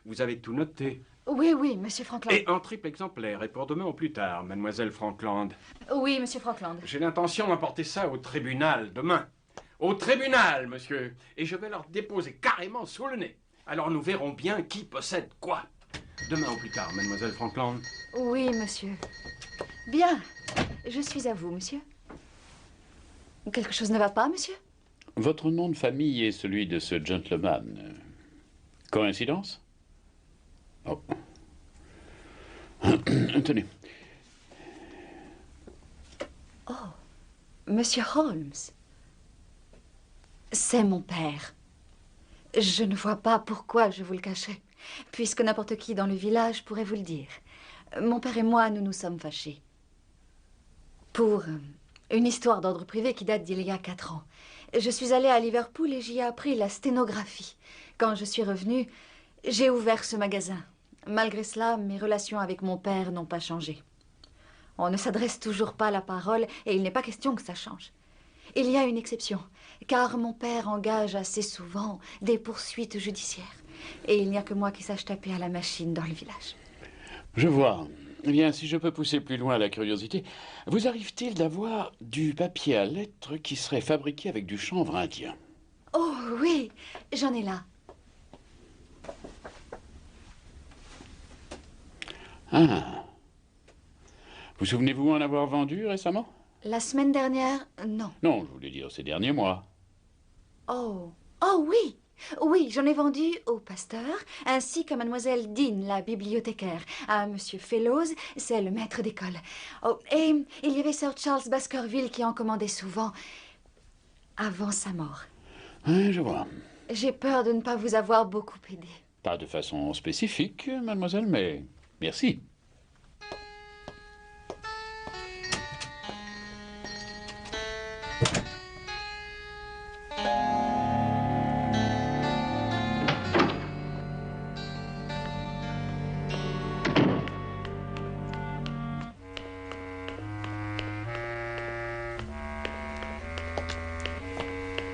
Vous avez tout noté. Oui, oui, monsieur Frankland. Et en triple exemplaire, et pour demain au plus tard, mademoiselle Frankland. Oui, monsieur Frankland. J'ai l'intention d'emporter ça au tribunal demain. Au tribunal, monsieur. Et je vais leur déposer carrément sous le nez. Alors nous verrons bien qui possède quoi. Demain au plus tard, mademoiselle Frankland. Oui, monsieur. Bien. Je suis à vous, monsieur. Quelque chose ne va pas, monsieur? Votre nom de famille est celui de ce gentleman. Coïncidence? Oh. Tenez. Oh, monsieur Holmes. C'est mon père. Je ne vois pas pourquoi je vous le cachais, puisque n'importe qui dans le village pourrait vous le dire. Mon père et moi, nous nous sommes fâchés. Pour une histoire d'ordre privé qui date d'il y a 4 ans. Je suis allée à Liverpool et j'y ai appris la sténographie. Quand je suis revenue, j'ai ouvert ce magasin. Malgré cela, mes relations avec mon père n'ont pas changé. On ne s'adresse toujours pas la parole et il n'est pas question que ça change. Il y a une exception, car mon père engage assez souvent des poursuites judiciaires. Et il n'y a que moi qui sache taper à la machine dans le village. Je vois. Eh bien, si je peux pousser plus loin la curiosité, vous arrive-t-il d'avoir du papier à lettres qui serait fabriqué avec du chanvre indien? Oh oui, j'en ai là. Ah. Vous souvenez-vous en avoir vendu récemment? La semaine dernière, non. Non, je voulais dire ces derniers mois. Oh, oh oui. Oui, j'en ai vendu au pasteur, ainsi qu'à mademoiselle Dean, la bibliothécaire, à monsieur Fellows, c'est le maître d'école. Oh, et il y avait Sir Charles Baskerville qui en commandait souvent, avant sa mort. Oui, je vois. J'ai peur de ne pas vous avoir beaucoup aidé. Pas de façon spécifique, mademoiselle, mais merci.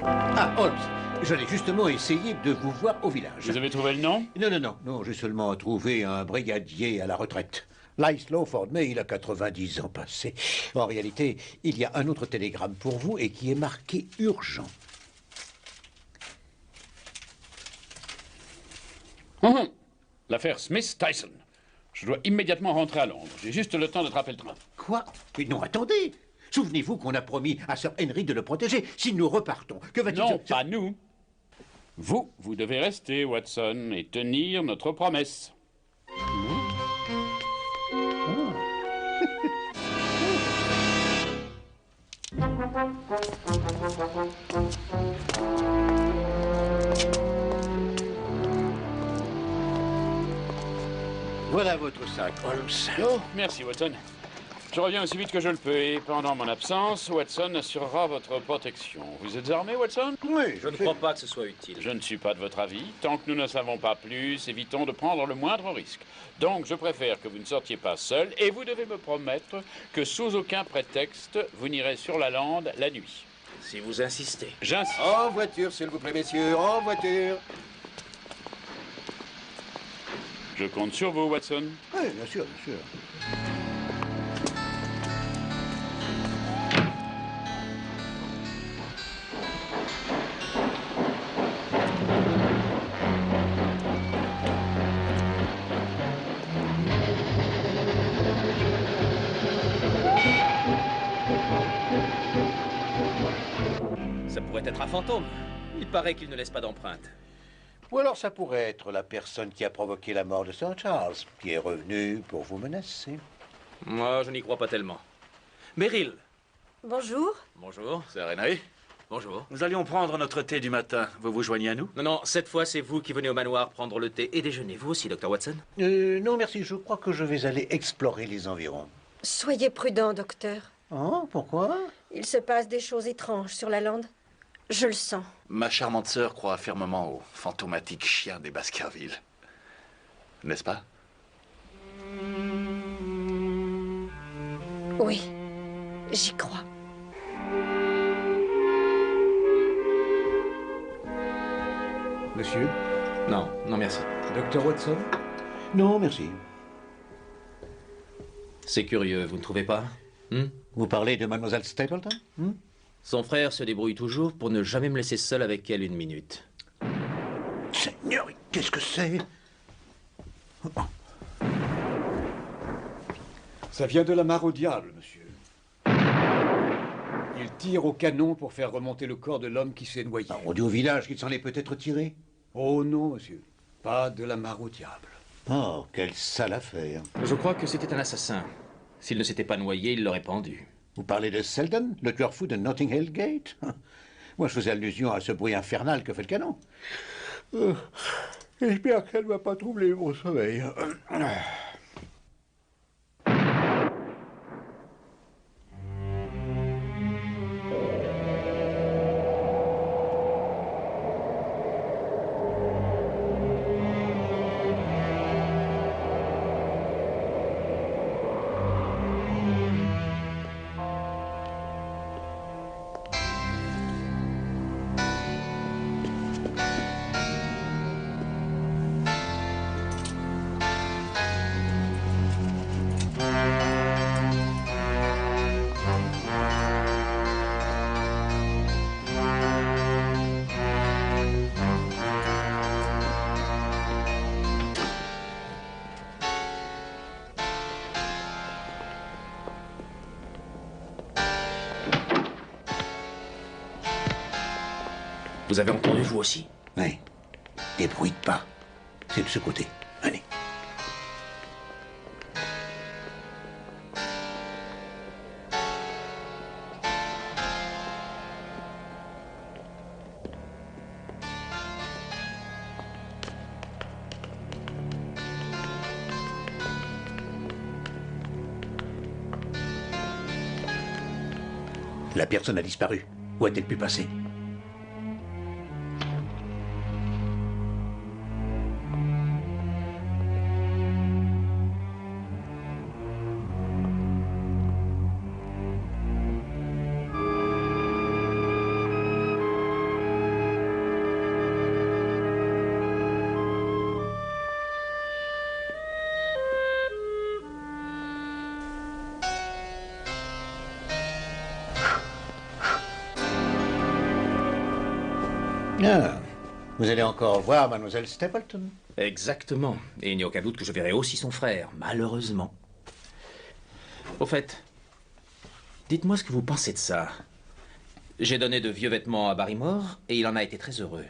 Ah, Holmes, j'allais justement essayer de vous voir au village. Vous avez trouvé le nom? Non, j'ai seulement trouvé un brigadier à la retraite. Laszlo Ford, mais il a 90 ans passés. En réalité, il y a un autre télégramme pour vous et qui est marqué urgent. L'affaire Smith-Tyson. Je dois immédiatement rentrer à Londres. J'ai juste le temps d'attraper le train. Quoi? Mais non, attendez. Souvenez-vous qu'on a promis à Sir Henry de le protéger. Si nous repartons, que va-t-il... Non, pas nous. Vous devez rester, Watson, et tenir notre promesse. Voilà votre sac, Holmes. Oh, merci, Watson. Je reviens aussi vite que je le peux, et pendant mon absence, Watson assurera votre protection. Vous êtes armé, Watson? Oui, Je ne crois pas que ce soit utile. Je ne suis pas de votre avis. Tant que nous ne savons pas plus, évitons de prendre le moindre risque. Donc, je préfère que vous ne sortiez pas seul, et vous devez me promettre que sous aucun prétexte, vous n'irez sur la lande la nuit. Si vous insistez. J'insiste. En voiture, s'il vous plaît, messieurs, en voiture. Je compte sur vous, Watson. Oui, bien sûr, bien sûr. Ça pourrait être un fantôme. Il paraît qu'il ne laisse pas d'empreinte. Ou alors ça pourrait être la personne qui a provoqué la mort de Sir Charles, qui est revenue pour vous menacer. Moi, je n'y crois pas tellement. Beryl. Bonjour. Bonjour. Sir Henry, Bonjour. nous allions prendre notre thé du matin. Vous vous joignez à nous? Non, cette fois, c'est vous qui venez au manoir prendre le thé et déjeuner. Vous aussi, Dr. Watson? Non, merci, je crois que je vais aller explorer les environs. Soyez prudent, docteur. Oh, pourquoi? Il se passe des choses étranges sur la lande. Je le sens. Ma charmante sœur croit fermement au fantomatique chien des Baskerville. N'est-ce pas? Oui, j'y crois. Monsieur? Non, merci. Docteur Watson? Non, merci. C'est curieux, vous ne trouvez pas? Vous parlez de Mademoiselle Stapleton? Son frère se débrouille toujours pour ne jamais me laisser seul avec elle une minute. Seigneur, qu'est-ce que c'est? Ça vient de la mare au diable, monsieur. Il tire au canon pour faire remonter le corps de l'homme qui s'est noyé. On dit au village qu'il s'en est peut-être tiré. Oh non, monsieur. Pas de la mare au diable. Oh, quelle sale affaire. Je crois que c'était un assassin. S'il ne s'était pas noyé, il l'aurait pendu. Vous parlez de Selden, le tueur fou de Notting Hill Gate? Moi, je faisais allusion à ce bruit infernal que fait le canon. J'espère qu'elle ne va pas troubler mon sommeil. Vous avez entendu, vous aussi? Oui. Débrouille pas. C'est de ce côté. Allez. La personne a disparu. Où a-t-elle pu passer? Ah, vous allez encore voir mademoiselle Stapleton? Exactement. Et il n'y a aucun doute que je verrai aussi son frère, malheureusement. Au fait, dites-moi ce que vous pensez de ça. J'ai donné de vieux vêtements à Barrymore et il en a été très heureux.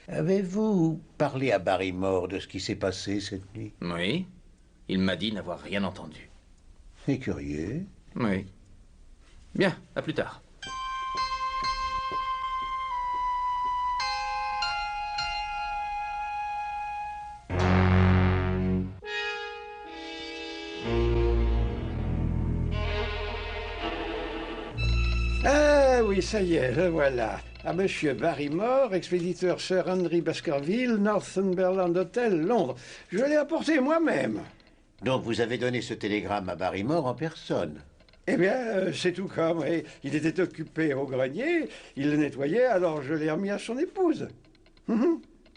Avez-vous parlé à Barrymore de ce qui s'est passé cette nuit? Oui. Il m'a dit n'avoir rien entendu. C'est curieux. Oui. Bien, à plus tard. Ah oui, ça y est, le voilà. À Monsieur Barrymore, expéditeur Sir Henry Baskerville, Northumberland Hotel, Londres. Je l'ai apporté moi-même. Donc vous avez donné ce télégramme à Barrymore en personne? Eh bien, c'est tout comme. Et il était occupé au grenier, il le nettoyait, alors je l'ai remis à son épouse.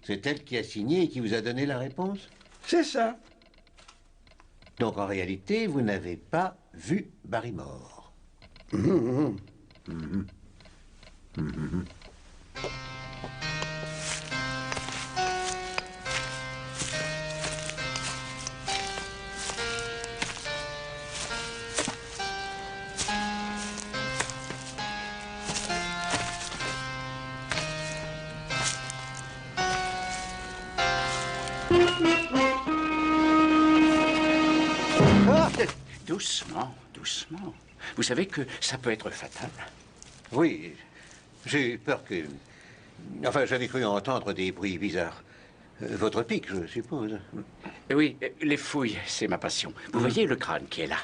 C'est elle qui a signé et qui vous a donné la réponse? C'est ça. Donc en réalité, vous n'avez pas vu Barrymore? Doucement, doucement. Vous savez que ça peut être fatal. Oui, j'ai eu peur que... Enfin, j'avais cru entendre des bruits bizarres. Votre pic, je suppose. Oui, les fouilles, c'est ma passion. Vous voyez le crâne qui est là?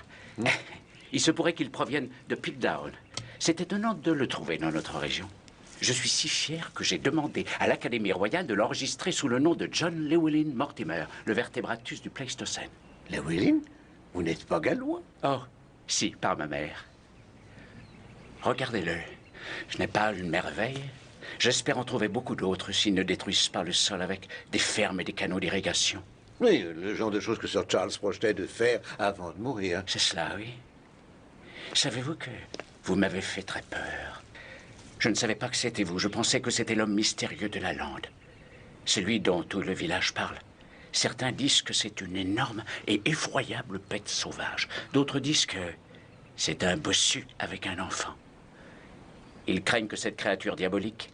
Il se pourrait qu'il provienne de Piltdown. C'est étonnant de le trouver dans notre région. Je suis si fier que j'ai demandé à l'Académie royale de l'enregistrer sous le nom de John Llewellyn Mortimer, le vertébratus du Pléistocène. Llewellyn? Vous n'êtes pas gallois? Oh, si, par ma mère. Regardez-le. Ce n'est pas une merveille. J'espère en trouver beaucoup d'autres s'ils ne détruisent pas le sol avec des fermes et des canaux d'irrigation. Oui, le genre de choses que Sir Charles projetait de faire avant de mourir. C'est cela, oui. Savez-vous que vous m'avez fait très peur? Je ne savais pas que c'était vous. Je pensais que c'était l'homme mystérieux de la lande. Celui dont tout le village parle. Certains disent que c'est une énorme et effroyable bête sauvage. D'autres disent que c'est un bossu avec un enfant. Ils craignent que cette créature diabolique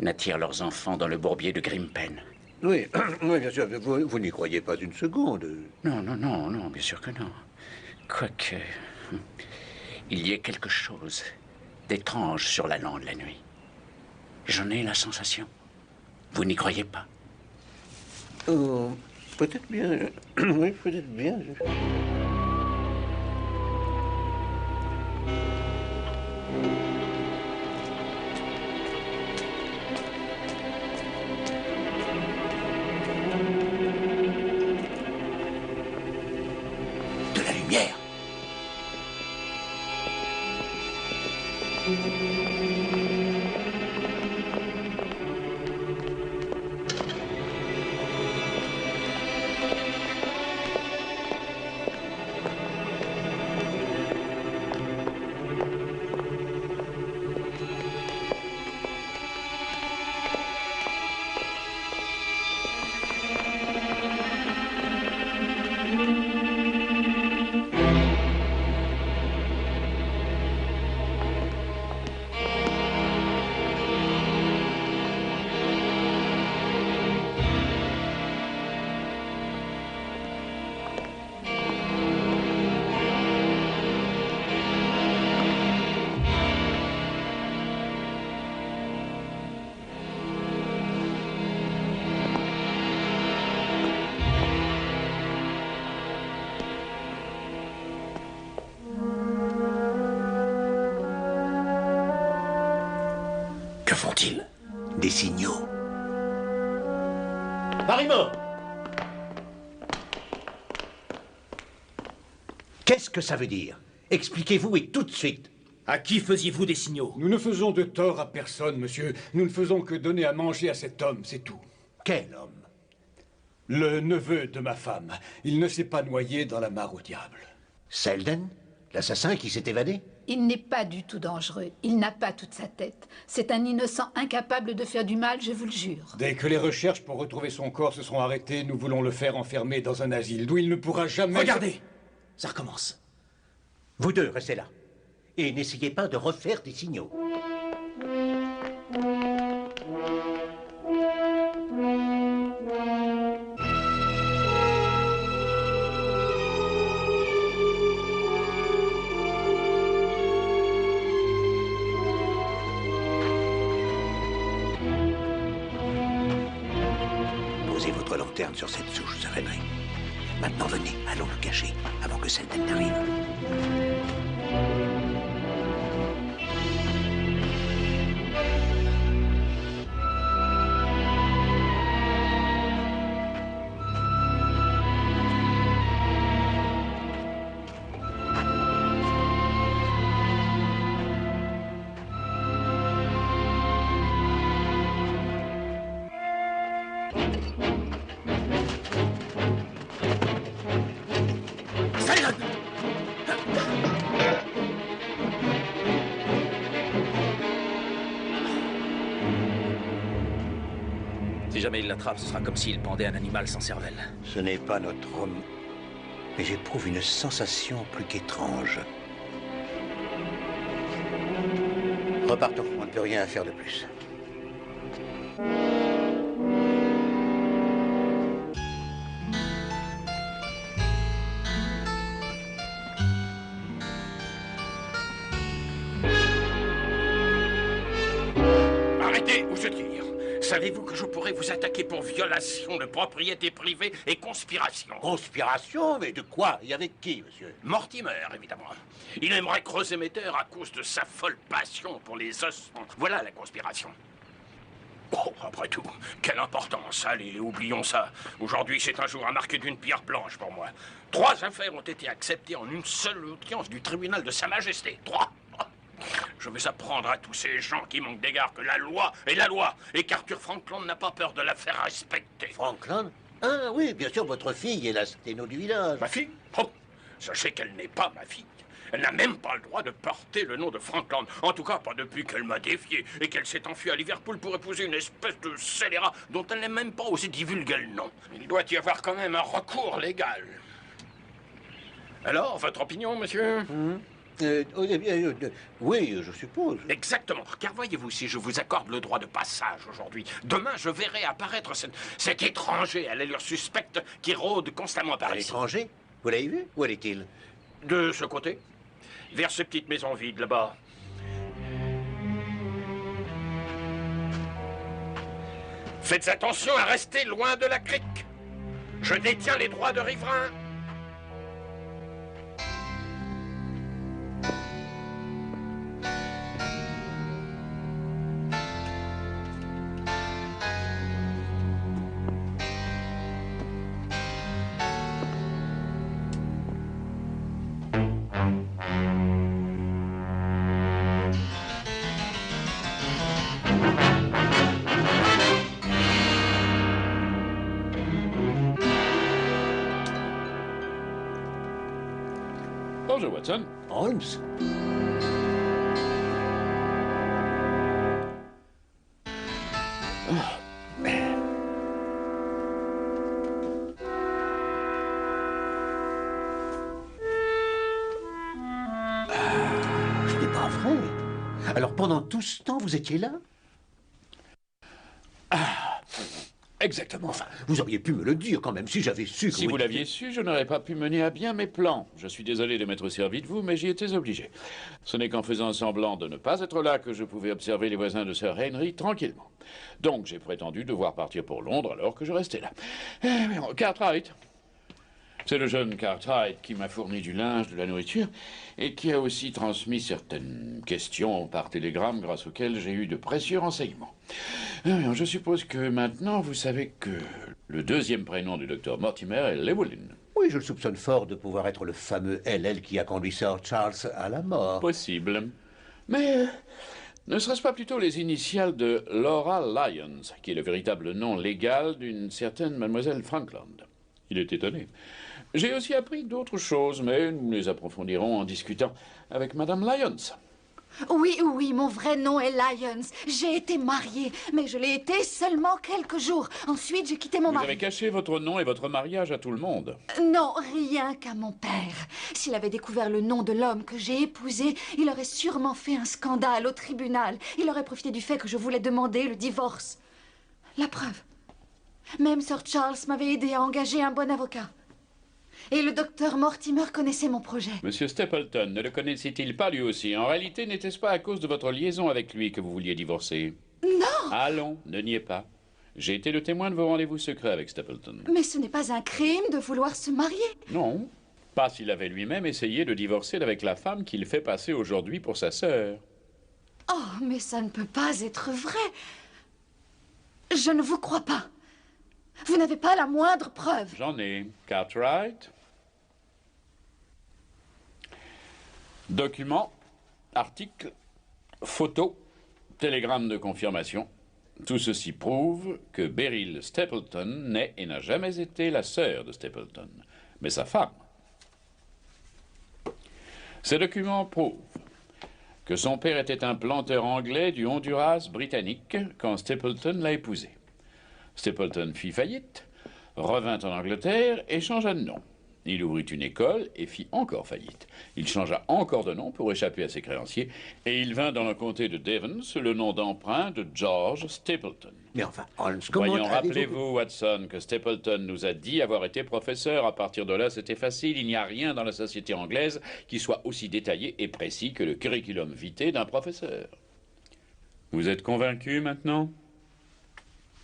n'attire leurs enfants dans le bourbier de Grimpen. Oui, oui, bien sûr. Vous n'y croyez pas une seconde. Non, non, non, non, bien sûr que non. Quoique, il y ait quelque chose d'étrange sur la lande la nuit. J'en ai la sensation. Vous n'y croyez pas? Oh, peut-être bien. Oui, peut-être bien. De la lumière. Que font-ils? Des signaux. Barrymore! Qu'est-ce que ça veut dire? Expliquez-vous et tout de suite. À qui faisiez-vous des signaux? Nous ne faisons de tort à personne, monsieur. Nous ne faisons que donner à manger à cet homme, c'est tout. Quel homme? Le neveu de ma femme. Il ne s'est pas noyé dans la mare au diable. Selden? L'assassin qui s'est évadé? il n'est pas du tout dangereux. Il n'a pas toute sa tête. C'est un innocent incapable de faire du mal, je vous le jure. Dès que les recherches pour retrouver son corps se seront arrêtées, nous voulons le faire enfermer dans un asile d'où il ne pourra jamais... Regardez! Ça recommence. Vous deux, restez là. Et n'essayez pas de refaire des signaux. Posez votre lanterne sur cette souche, Sir Henry. Maintenant, venez, allons le cacher, avant que Selden n'arrive. Si jamais il l'attrape, ce sera comme s'il pendait un animal sans cervelle. Ce n'est pas notre homme, mais j'éprouve une sensation plus qu'étrange. Repartons, on ne peut rien faire de plus. Arrêtez ou je tire. Savez-vous que je pourrais vous attaquer pour violation de propriété privée et conspiration? Conspiration? Mais de quoi? Et avec qui, monsieur? Mortimer, évidemment. Il aimerait creuser mes terres à cause de sa folle passion pour les ossements. Voilà la conspiration. Oh, après tout, quelle importance. Allez, oublions ça. Aujourd'hui, c'est un jour à marquer d'une pierre blanche pour moi. 3 affaires ont été acceptées en une seule audience du tribunal de Sa Majesté. 3. Je vais apprendre à tous ces gens qui manquent d'égard que la loi est la loi et qu'Arthur Frankland n'a pas peur de la faire respecter. Frankland? Ah oui, bien sûr, votre fille est la sténo du village. Ma fille? Oh, sachez qu'elle n'est pas ma fille. Elle n'a même pas le droit de porter le nom de Frankland. En tout cas, pas depuis qu'elle m'a défié et qu'elle s'est enfuie à Liverpool pour épouser une espèce de scélérat dont elle n'est même pas osé divulguer le nom. Il doit y avoir quand même un recours légal. Alors, votre opinion, monsieur? Oui, je suppose. Exactement. Car voyez-vous, si je vous accorde le droit de passage aujourd'hui, demain je verrai apparaître cet étranger à l'allure suspecte qui rôde constamment par ici. L'étranger? Vous l'avez vu? Où est-il? De ce côté. Vers ces petites maisons vides là-bas. Faites attention à rester loin de la crique. Je détiens les droits de riverain. Bonjour, Watson. Holmes? Ce n'est pas vrai. Alors pendant tout ce temps, vous étiez là? Exactement. Enfin, vous auriez pu me le dire quand même si j'avais su que Si vous l'aviez su, je n'aurais pas pu mener à bien mes plans. Je suis désolé de m'être servi de vous, mais j'y étais obligé. Ce n'est qu'en faisant semblant de ne pas être là que je pouvais observer les voisins de Sir Henry tranquillement. Donc j'ai prétendu devoir partir pour Londres alors que je restais là. Cartwright. C'est le jeune Cartwright qui m'a fourni du linge, de la nourriture, et qui a aussi transmis certaines questions par télégramme grâce auxquelles j'ai eu de précieux renseignements. Je suppose que maintenant vous savez que le deuxième prénom du docteur Mortimer est Llewellyn. Oui, je le soupçonne fort de pouvoir être le fameux LL qui a conduit Sir Charles à la mort. Possible. Mais ne serait-ce pas plutôt les initiales de Laura Lyons, qui est le véritable nom légal d'une certaine mademoiselle Frankland? Il est étonné. J'ai aussi appris d'autres choses, mais nous les approfondirons en discutant avec Madame Lyons. Oui, oui, mon vrai nom est Lyons. J'ai été mariée, mais je l'ai été seulement quelques jours. Ensuite, j'ai quitté mon Vous mari. avez caché votre nom et votre mariage à tout le monde. Non, rien qu'à mon père. S'il avait découvert le nom de l'homme que j'ai épousé, il aurait sûrement fait un scandale au tribunal. Il aurait profité du fait que je voulais demander le divorce. La preuve. Même Sir Charles m'avait aidé à engager un bon avocat. Et le docteur Mortimer connaissait mon projet. Monsieur Stapleton, ne le connaissait-il pas lui aussi? En réalité, n'était-ce pas à cause de votre liaison avec lui que vous vouliez divorcer? Non! Allons, ne niez pas. J'ai été le témoin de vos rendez-vous secrets avec Stapleton. Mais ce n'est pas un crime de vouloir se marier. Non, pas s'il avait lui-même essayé de divorcer avec la femme qu'il fait passer aujourd'hui pour sa sœur. Oh, mais ça ne peut pas être vrai. Je ne vous crois pas. Vous n'avez pas la moindre preuve. J'en ai. Cartwright. Documents, articles, photos, télégrammes de confirmation. Tout ceci prouve que Beryl Stapleton n'est et n'a jamais été la sœur de Stapleton, mais sa femme. Ces documents prouvent que son père était un planteur anglais du Honduras britannique quand Stapleton l'a épousé. Stapleton fit faillite, revint en Angleterre et changea de nom. Il ouvrit une école et fit encore faillite. Il changea encore de nom pour échapper à ses créanciers et il vint dans le comté de Devon sous le nom d'emprunt de George Stapleton. Mais enfin, Holmes, comment Voyons, avez-vous- rappelez-vous, Watson, que Stapleton nous a dit avoir été professeur. À partir de là, c'était facile. Il n'y a rien dans la société anglaise qui soit aussi détaillé et précis que le curriculum vitae d'un professeur. Vous êtes convaincu maintenant?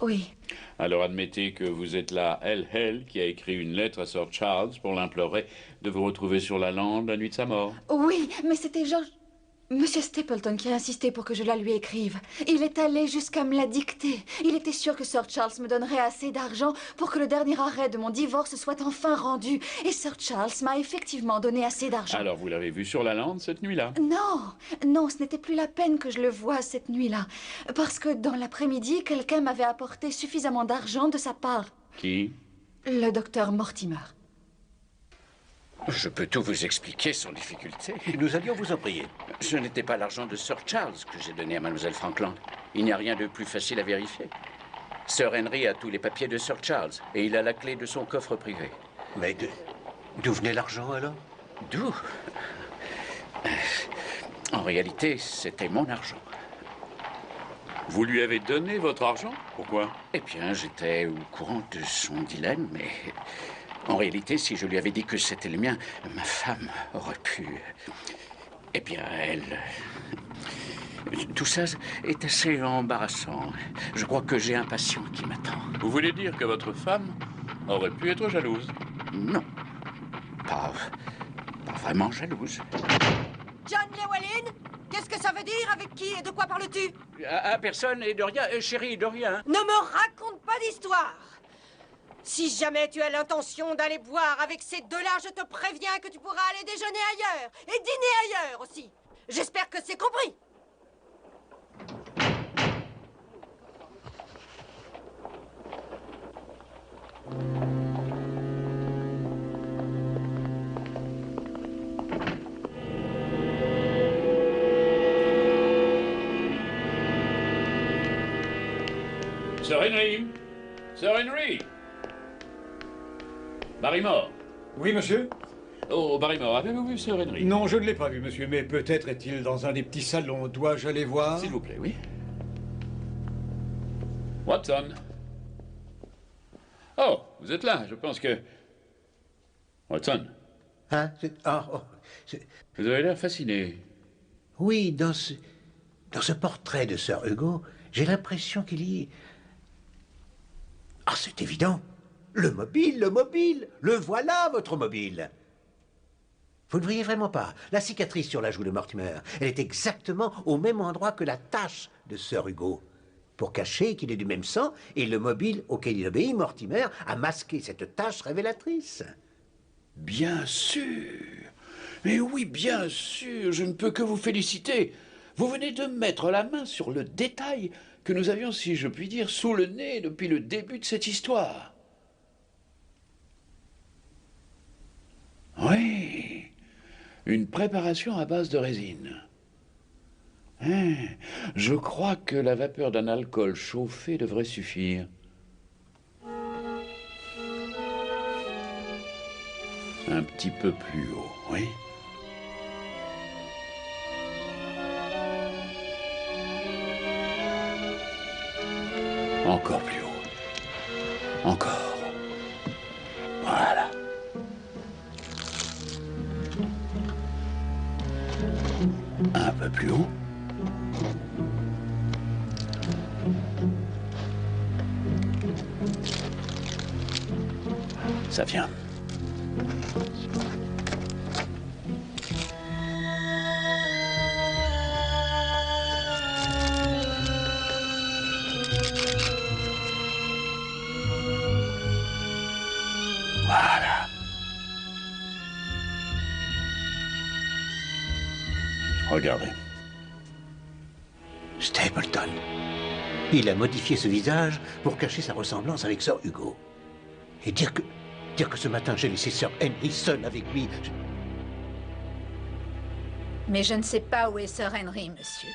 Oui. Alors admettez que vous êtes la Hell qui a écrit une lettre à Sir Charles pour l'implorer de vous retrouver sur la lande la nuit de sa mort. Oui, mais c'était Monsieur Stapleton qui a insisté pour que je la lui écrive. Il est allé jusqu'à me la dicter. Il était sûr que Sir Charles me donnerait assez d'argent pour que le dernier arrêt de mon divorce soit enfin rendu. Et Sir Charles m'a effectivement donné assez d'argent. Alors vous l'avez vu sur la lande cette nuit-là? Non, non, ce n'était plus la peine que je le voie cette nuit-là. Parce que dans l'après-midi, quelqu'un m'avait apporté suffisamment d'argent de sa part. Qui? Le docteur Mortimer. Je peux tout vous expliquer sans difficulté. Nous allions vous en prier. Ce n'était pas l'argent de Sir Charles que j'ai donné à Mademoiselle Frankland. Il n'y a rien de plus facile à vérifier. Sir Henry a tous les papiers de Sir Charles et il a la clé de son coffre privé. Mais d'où venait l'argent alors? D'où? En réalité, c'était mon argent. Vous lui avez donné votre argent? Pourquoi? Eh bien, j'étais au courant de son dilemme, mais en réalité, si je lui avais dit que c'était le mien, ma femme aurait pu... Eh bien, elle... Tout ça est assez embarrassant. Je crois que j'ai un patient qui m'attend. Vous voulez dire que votre femme aurait pu être jalouse? Non. Pas vraiment jalouse. John Llewellyn, qu'est-ce que ça veut dire? Avec qui et de quoi parles-tu? À personne et de rien. Chérie, de rien. Ne me raconte pas d'histoire. Si jamais tu as l'intention d'aller boire avec ces deux-là, je te préviens que tu pourras aller déjeuner ailleurs et dîner ailleurs aussi. J'espère que c'est compris. Sir Henry! Sir Henry! Barrymore! Oui, monsieur? Oh, Barrymore, avez-vous vu Sir Henry? Non, je ne l'ai pas vu, monsieur, mais peut-être est-il dans un des petits salons. Dois-je aller voir? S'il vous plaît, oui. Watson. Oh, vous êtes là, je pense que... Watson. Hein? Vous avez l'air fasciné. Oui, dans ce portrait de Sir Hugo, j'ai l'impression qu'il y... Ah, c'est évident. Le mobile, le voilà, votre mobile. Vous ne voyez vraiment pas. La cicatrice sur la joue de Mortimer, elle est exactement au même endroit que la tache de Sir Hugo. Pour cacher qu'il est du même sang, et le mobile auquel il obéit, Mortimer, a masqué cette tache révélatrice. Bien sûr. Mais oui, bien sûr, je ne peux que vous féliciter. Vous venez de mettre la main sur le détail que nous avions, si je puis dire, sous le nez depuis le début de cette histoire. Oui, une préparation à base de résine. Hein, je crois que la vapeur d'un alcool chauffé devrait suffire. Un petit peu plus haut, oui. Encore plus haut. Encore. Voilà. Un peu plus haut. Ça vient. Voilà. Regardez. Stapleton. Il a modifié ce visage pour cacher sa ressemblance avec Sir Hugo. Et dire que ce matin j'ai laissé Sir Henry seul avec lui. Mais je ne sais pas où est Sir Henry, monsieur.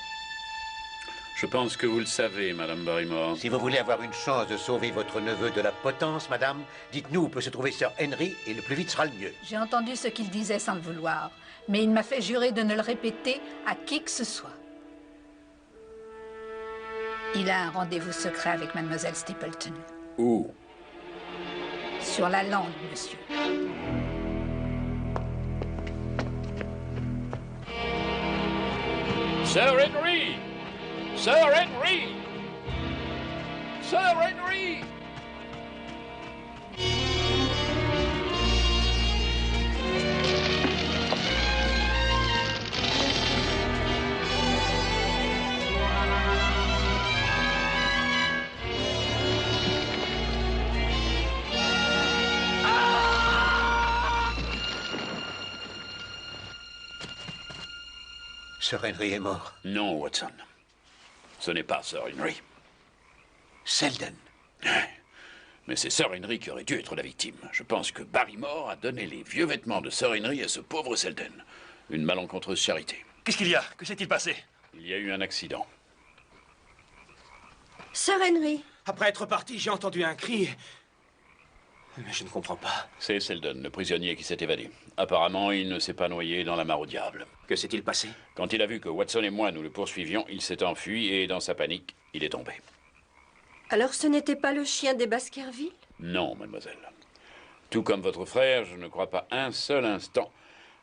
Je pense que vous le savez, Madame Barrymore. Si vous voulez avoir une chance de sauver votre neveu de la potence, madame, dites-nous où peut se trouver Sir Henry et le plus vite sera le mieux. J'ai entendu ce qu'il disait sans le vouloir, mais il m'a fait jurer de ne le répéter à qui que ce soit. Il a un rendez-vous secret avec Mademoiselle Stapleton. Où? Sur la lande, monsieur. Sir Henry! Sir Henry! Sir Henry! Sir Henry est mort. Non, Watson. Ce n'est pas Sir Henry. Selden. Mais c'est Sir Henry qui aurait dû être la victime. Je pense que Barrymore a donné les vieux vêtements de Sir Henry à ce pauvre Selden. Une malencontreuse charité. Qu'est-ce qu'il y a? Que s'est-il passé? Il y a eu un accident. Sir Henry. Après être parti, j'ai entendu un cri. Mais je ne comprends pas. C'est Selden, le prisonnier qui s'est évadé. Apparemment, il ne s'est pas noyé dans la mare au diable. Que s'est-il passé? Quand il a vu que Watson et moi nous le poursuivions, il s'est enfui et, dans sa panique, il est tombé. Alors ce n'était pas le chien des Baskerville? Non, mademoiselle. Tout comme votre frère, je ne crois pas un seul instant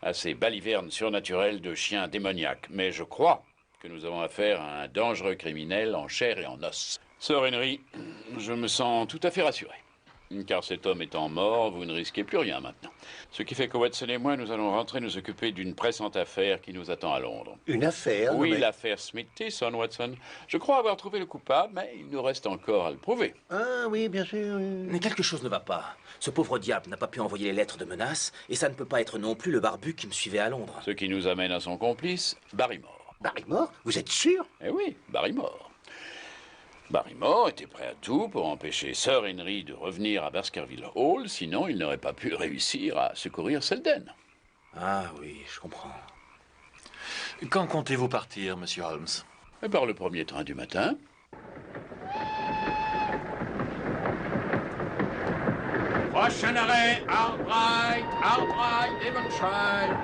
à ces balivernes surnaturelles de chiens démoniaques. Mais je crois que nous avons affaire à un dangereux criminel en chair et en os. Sir Henry, je me sens tout à fait rassuré. Car cet homme étant mort, vous ne risquez plus rien maintenant. Ce qui fait que Watson et moi, nous allons rentrer nous occuper d'une pressante affaire qui nous attend à Londres. Une affaire? Oui, l'affaire Smith-Tyson, Watson. Je crois avoir trouvé le coupable, mais il nous reste encore à le prouver. Ah oui, bien sûr. Mais quelque chose ne va pas. Ce pauvre diable n'a pas pu envoyer les lettres de menace, et ça ne peut pas être non plus le barbu qui me suivait à Londres. Ce qui nous amène à son complice, Barrymore. Barrymore? Vous êtes sûr? Eh oui, Barrymore. Barrymore était prêt à tout pour empêcher Sir Henry de revenir à Baskerville Hall, sinon il n'aurait pas pu réussir à secourir Selden. Ah oui, je comprends. Quand comptez-vous partir, monsieur Holmes? Et par le premier train du matin. Prochain arrêt, Albright, Devonshire.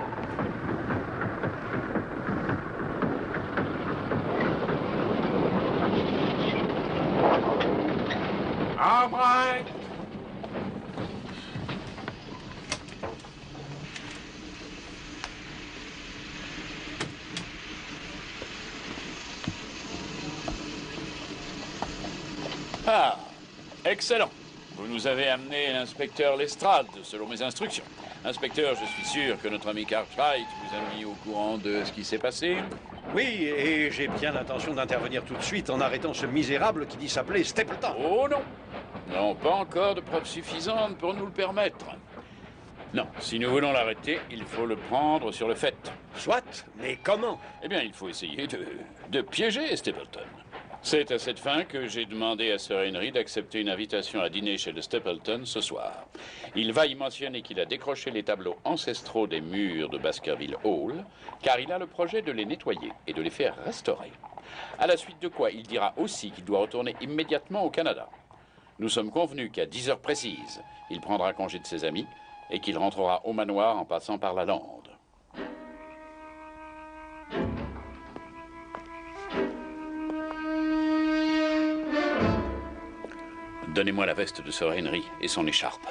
Albright. Ah, excellent. Vous nous avez amené l'inspecteur Lestrade, selon mes instructions. Inspecteur, je suis sûr que notre ami Cartwright vous a mis au courant de ce qui s'est passé. Oui, et j'ai bien l'intention d'intervenir tout de suite en arrêtant ce misérable qui dit s'appeler Stapleton. Oh non! Non, pas encore de preuves suffisantes pour nous le permettre. Non, si nous voulons l'arrêter, il faut le prendre sur le fait. Soit, mais comment? Eh bien, il faut essayer de piéger Stapleton. C'est à cette fin que j'ai demandé à Sir Henry d'accepter une invitation à dîner chez le Stapleton ce soir. Il va y mentionner qu'il a décroché les tableaux ancestraux des murs de Baskerville Hall, car il a le projet de les nettoyer et de les faire restaurer. À la suite de quoi, il dira aussi qu'il doit retourner immédiatement au Canada. Nous sommes convenus qu'à 10 heures précises, il prendra congé de ses amis et qu'il rentrera au manoir en passant par la lande. Donnez-moi la veste de Sir Henry et son écharpe.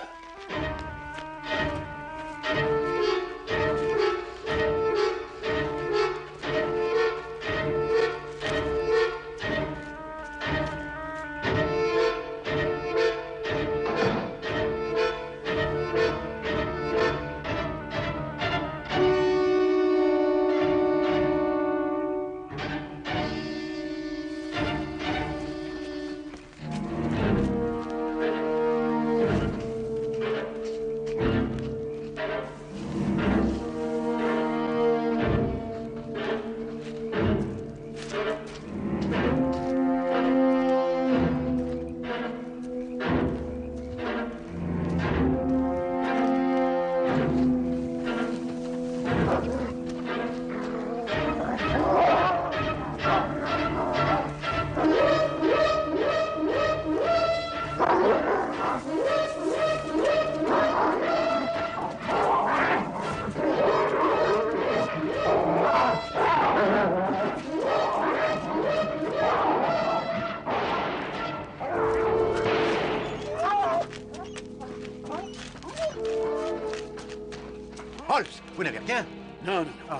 Holmes, vous n'avez rien? Non, non, non.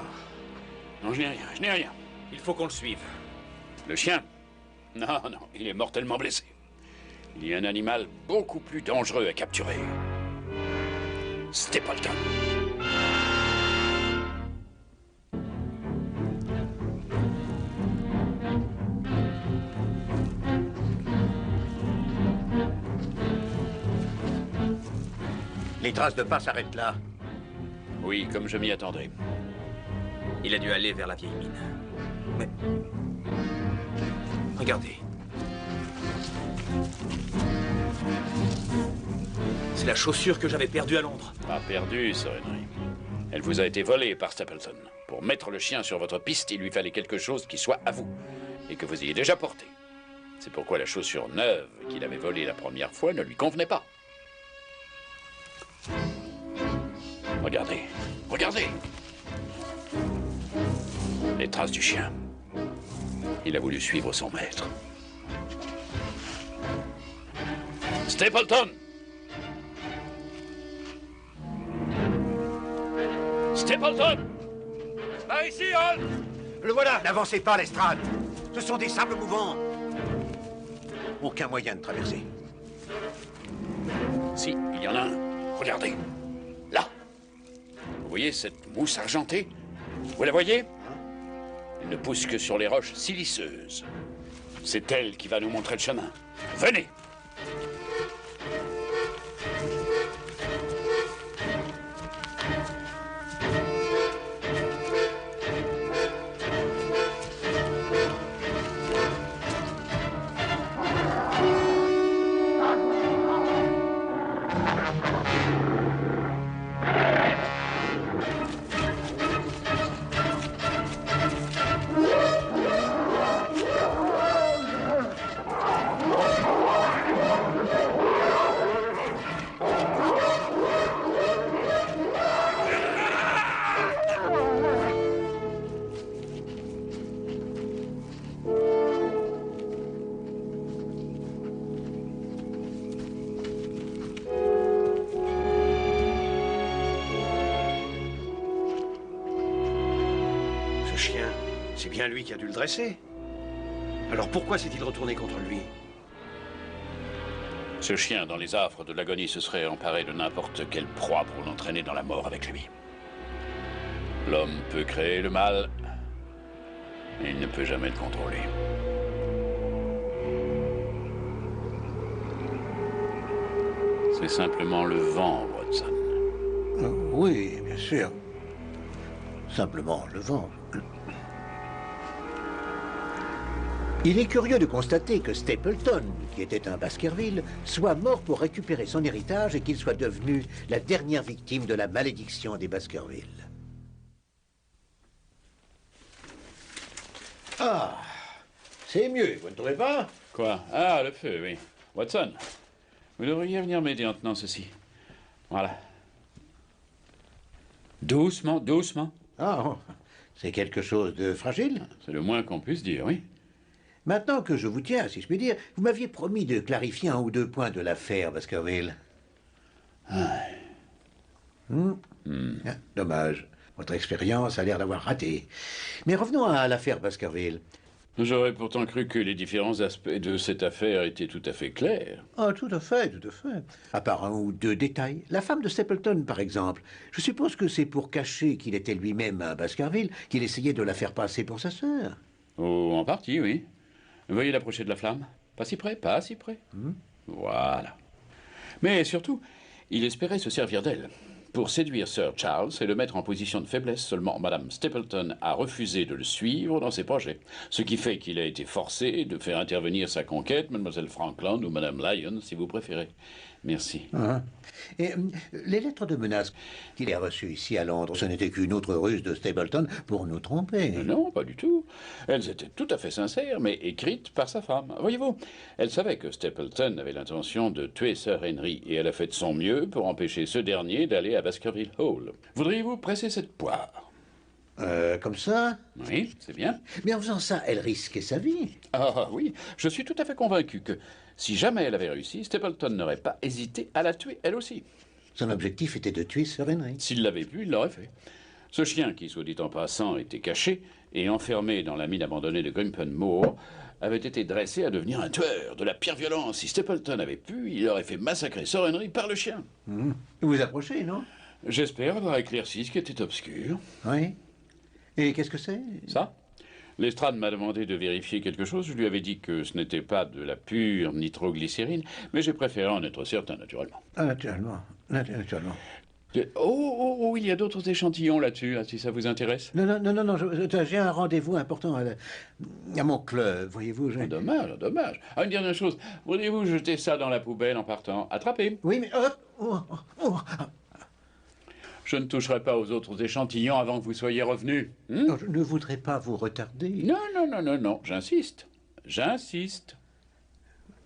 Non, je n'ai rien, je n'ai rien. Il faut qu'on le suive. Le chien? Non, non, il est mortellement blessé. Il y a un animal beaucoup plus dangereux à capturer. Stapleton. Les traces de pas s'arrêtent là. Oui, comme je m'y attendais. Il a dû aller vers la vieille mine. Mais... regardez. C'est la chaussure que j'avais perdue à Londres. Pas perdue, Sir Henry. Elle vous a été volée par Stapleton. Pour mettre le chien sur votre piste, il lui fallait quelque chose qui soit à vous et que vous ayez déjà porté. C'est pourquoi la chaussure neuve qu'il avait volée la première fois ne lui convenait pas. Regardez, regardez. Les traces du chien. Il a voulu suivre son maître. Stapleton! Stapleton! Par ici, Holmes! Le voilà! N'avancez pas, Lestrade! Ce sont des sables mouvants! Aucun moyen de traverser. Si, il y en a un. Regardez. Là. Vous voyez cette mousse argentée? Vous la voyez? Elle ne pousse que sur les roches siliceuses. C'est elle qui va nous montrer le chemin. Venez! C'est bien lui qui a dû le dresser. Alors pourquoi s'est-il retourné contre lui? Ce chien, dans les affres de l'agonie, se serait emparé de n'importe quelle proie pour l'entraîner dans la mort avec lui. L'homme peut créer le mal, mais il ne peut jamais le contrôler. C'est simplement le vent, Watson. Oui, bien sûr. Simplement le vent. Il est curieux de constater que Stapleton, qui était un Baskerville, soit mort pour récupérer son héritage et qu'il soit devenu la dernière victime de la malédiction des Baskerville. Ah, c'est mieux, vous ne trouvez pas? Quoi? Ah, le feu, oui. Watson, vous devriez venir m'aider en tenant ceci. Voilà. Doucement, doucement. Ah, c'est quelque chose de fragile? C'est le moins qu'on puisse dire, oui. Maintenant que je vous tiens, si je puis dire, vous m'aviez promis de clarifier 1 ou 2 points de l'affaire Baskerville. Ah, dommage. Votre expérience a l'air d'avoir raté. Mais revenons à l'affaire Baskerville. J'aurais pourtant cru que les différents aspects de cette affaire étaient tout à fait clairs. Ah, tout à fait, tout à fait. À part 1 ou 2 détails. La femme de Stapleton, par exemple. Je suppose que c'est pour cacher qu'il était lui-même un Baskerville qu'il essayait de la faire passer pour sa sœur. Oh, en partie, oui. Veuillez l'approcher de la flamme. Pas si près, pas si près. Voilà. Mais surtout, il espérait se servir d'elle pour séduire Sir Charles et le mettre en position de faiblesse. Seulement, Madame Stapleton a refusé de le suivre dans ses projets. Ce qui fait qu'il a été forcé de faire intervenir sa conquête, Mademoiselle Frankland ou Madame Lyon, si vous préférez. Merci. Et les lettres de menace qu'il a reçues ici à Londres, ce n'était qu'une autre ruse de Stapleton pour nous tromper. Non, pas du tout. Elles étaient tout à fait sincères, mais écrites par sa femme. Voyez-vous, elle savait que Stapleton avait l'intention de tuer Sir Henry, et elle a fait de son mieux pour empêcher ce dernier d'aller à Baskerville Hall. Voudriez-vous presser cette poire? Comme ça? Oui, c'est bien. Mais en faisant ça, elle risquait sa vie. Ah oui, je suis tout à fait convaincu que si jamais elle avait réussi, Stapleton n'aurait pas hésité à la tuer, elle aussi. Son objectif était de tuer Sir Henry. S'il l'avait pu, il l'aurait fait. Ce chien, qui, soit dit en passant, était caché et enfermé dans la mine abandonnée de Grimpen Moor, avait été dressé à devenir un tueur de la pire violence. Si Stapleton avait pu, il aurait fait massacrer Sir Henry par le chien. Vous vous approchez, non? J'espère avoir éclairci ce qui était obscur. Oui. Et qu'est-ce que c'est? Ça? Lestrade m'a demandé de vérifier quelque chose. Je lui avais dit que ce n'était pas de la pure nitroglycérine, mais j'ai préféré en être certain, naturellement. Ah, naturellement. Naturellement. Oh, il y a d'autres échantillons là-dessus, là, si ça vous intéresse. Non, j'ai un rendez-vous important à mon club, voyez-vous. Dommage. Ah, une dernière chose, voudriez-vous jeter ça dans la poubelle en partant? Attrapez. Oui, mais... Je ne toucherai pas aux autres échantillons avant que vous soyez revenu. Je ne voudrais pas vous retarder. Non, j'insiste.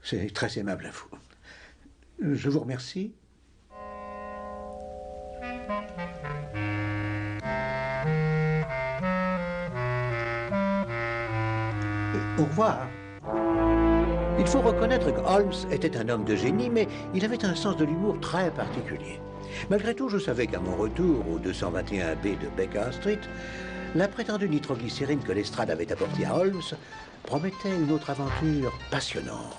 C'est très aimable à vous. Je vous remercie. Au revoir. Il faut reconnaître que Holmes était un homme de génie, mais il avait un sens de l'humour très particulier. Malgré tout, je savais qu'à mon retour au 221B de Baker Street, la prétendue nitroglycérine que Lestrade avait apportée à Holmes promettait une autre aventure passionnante.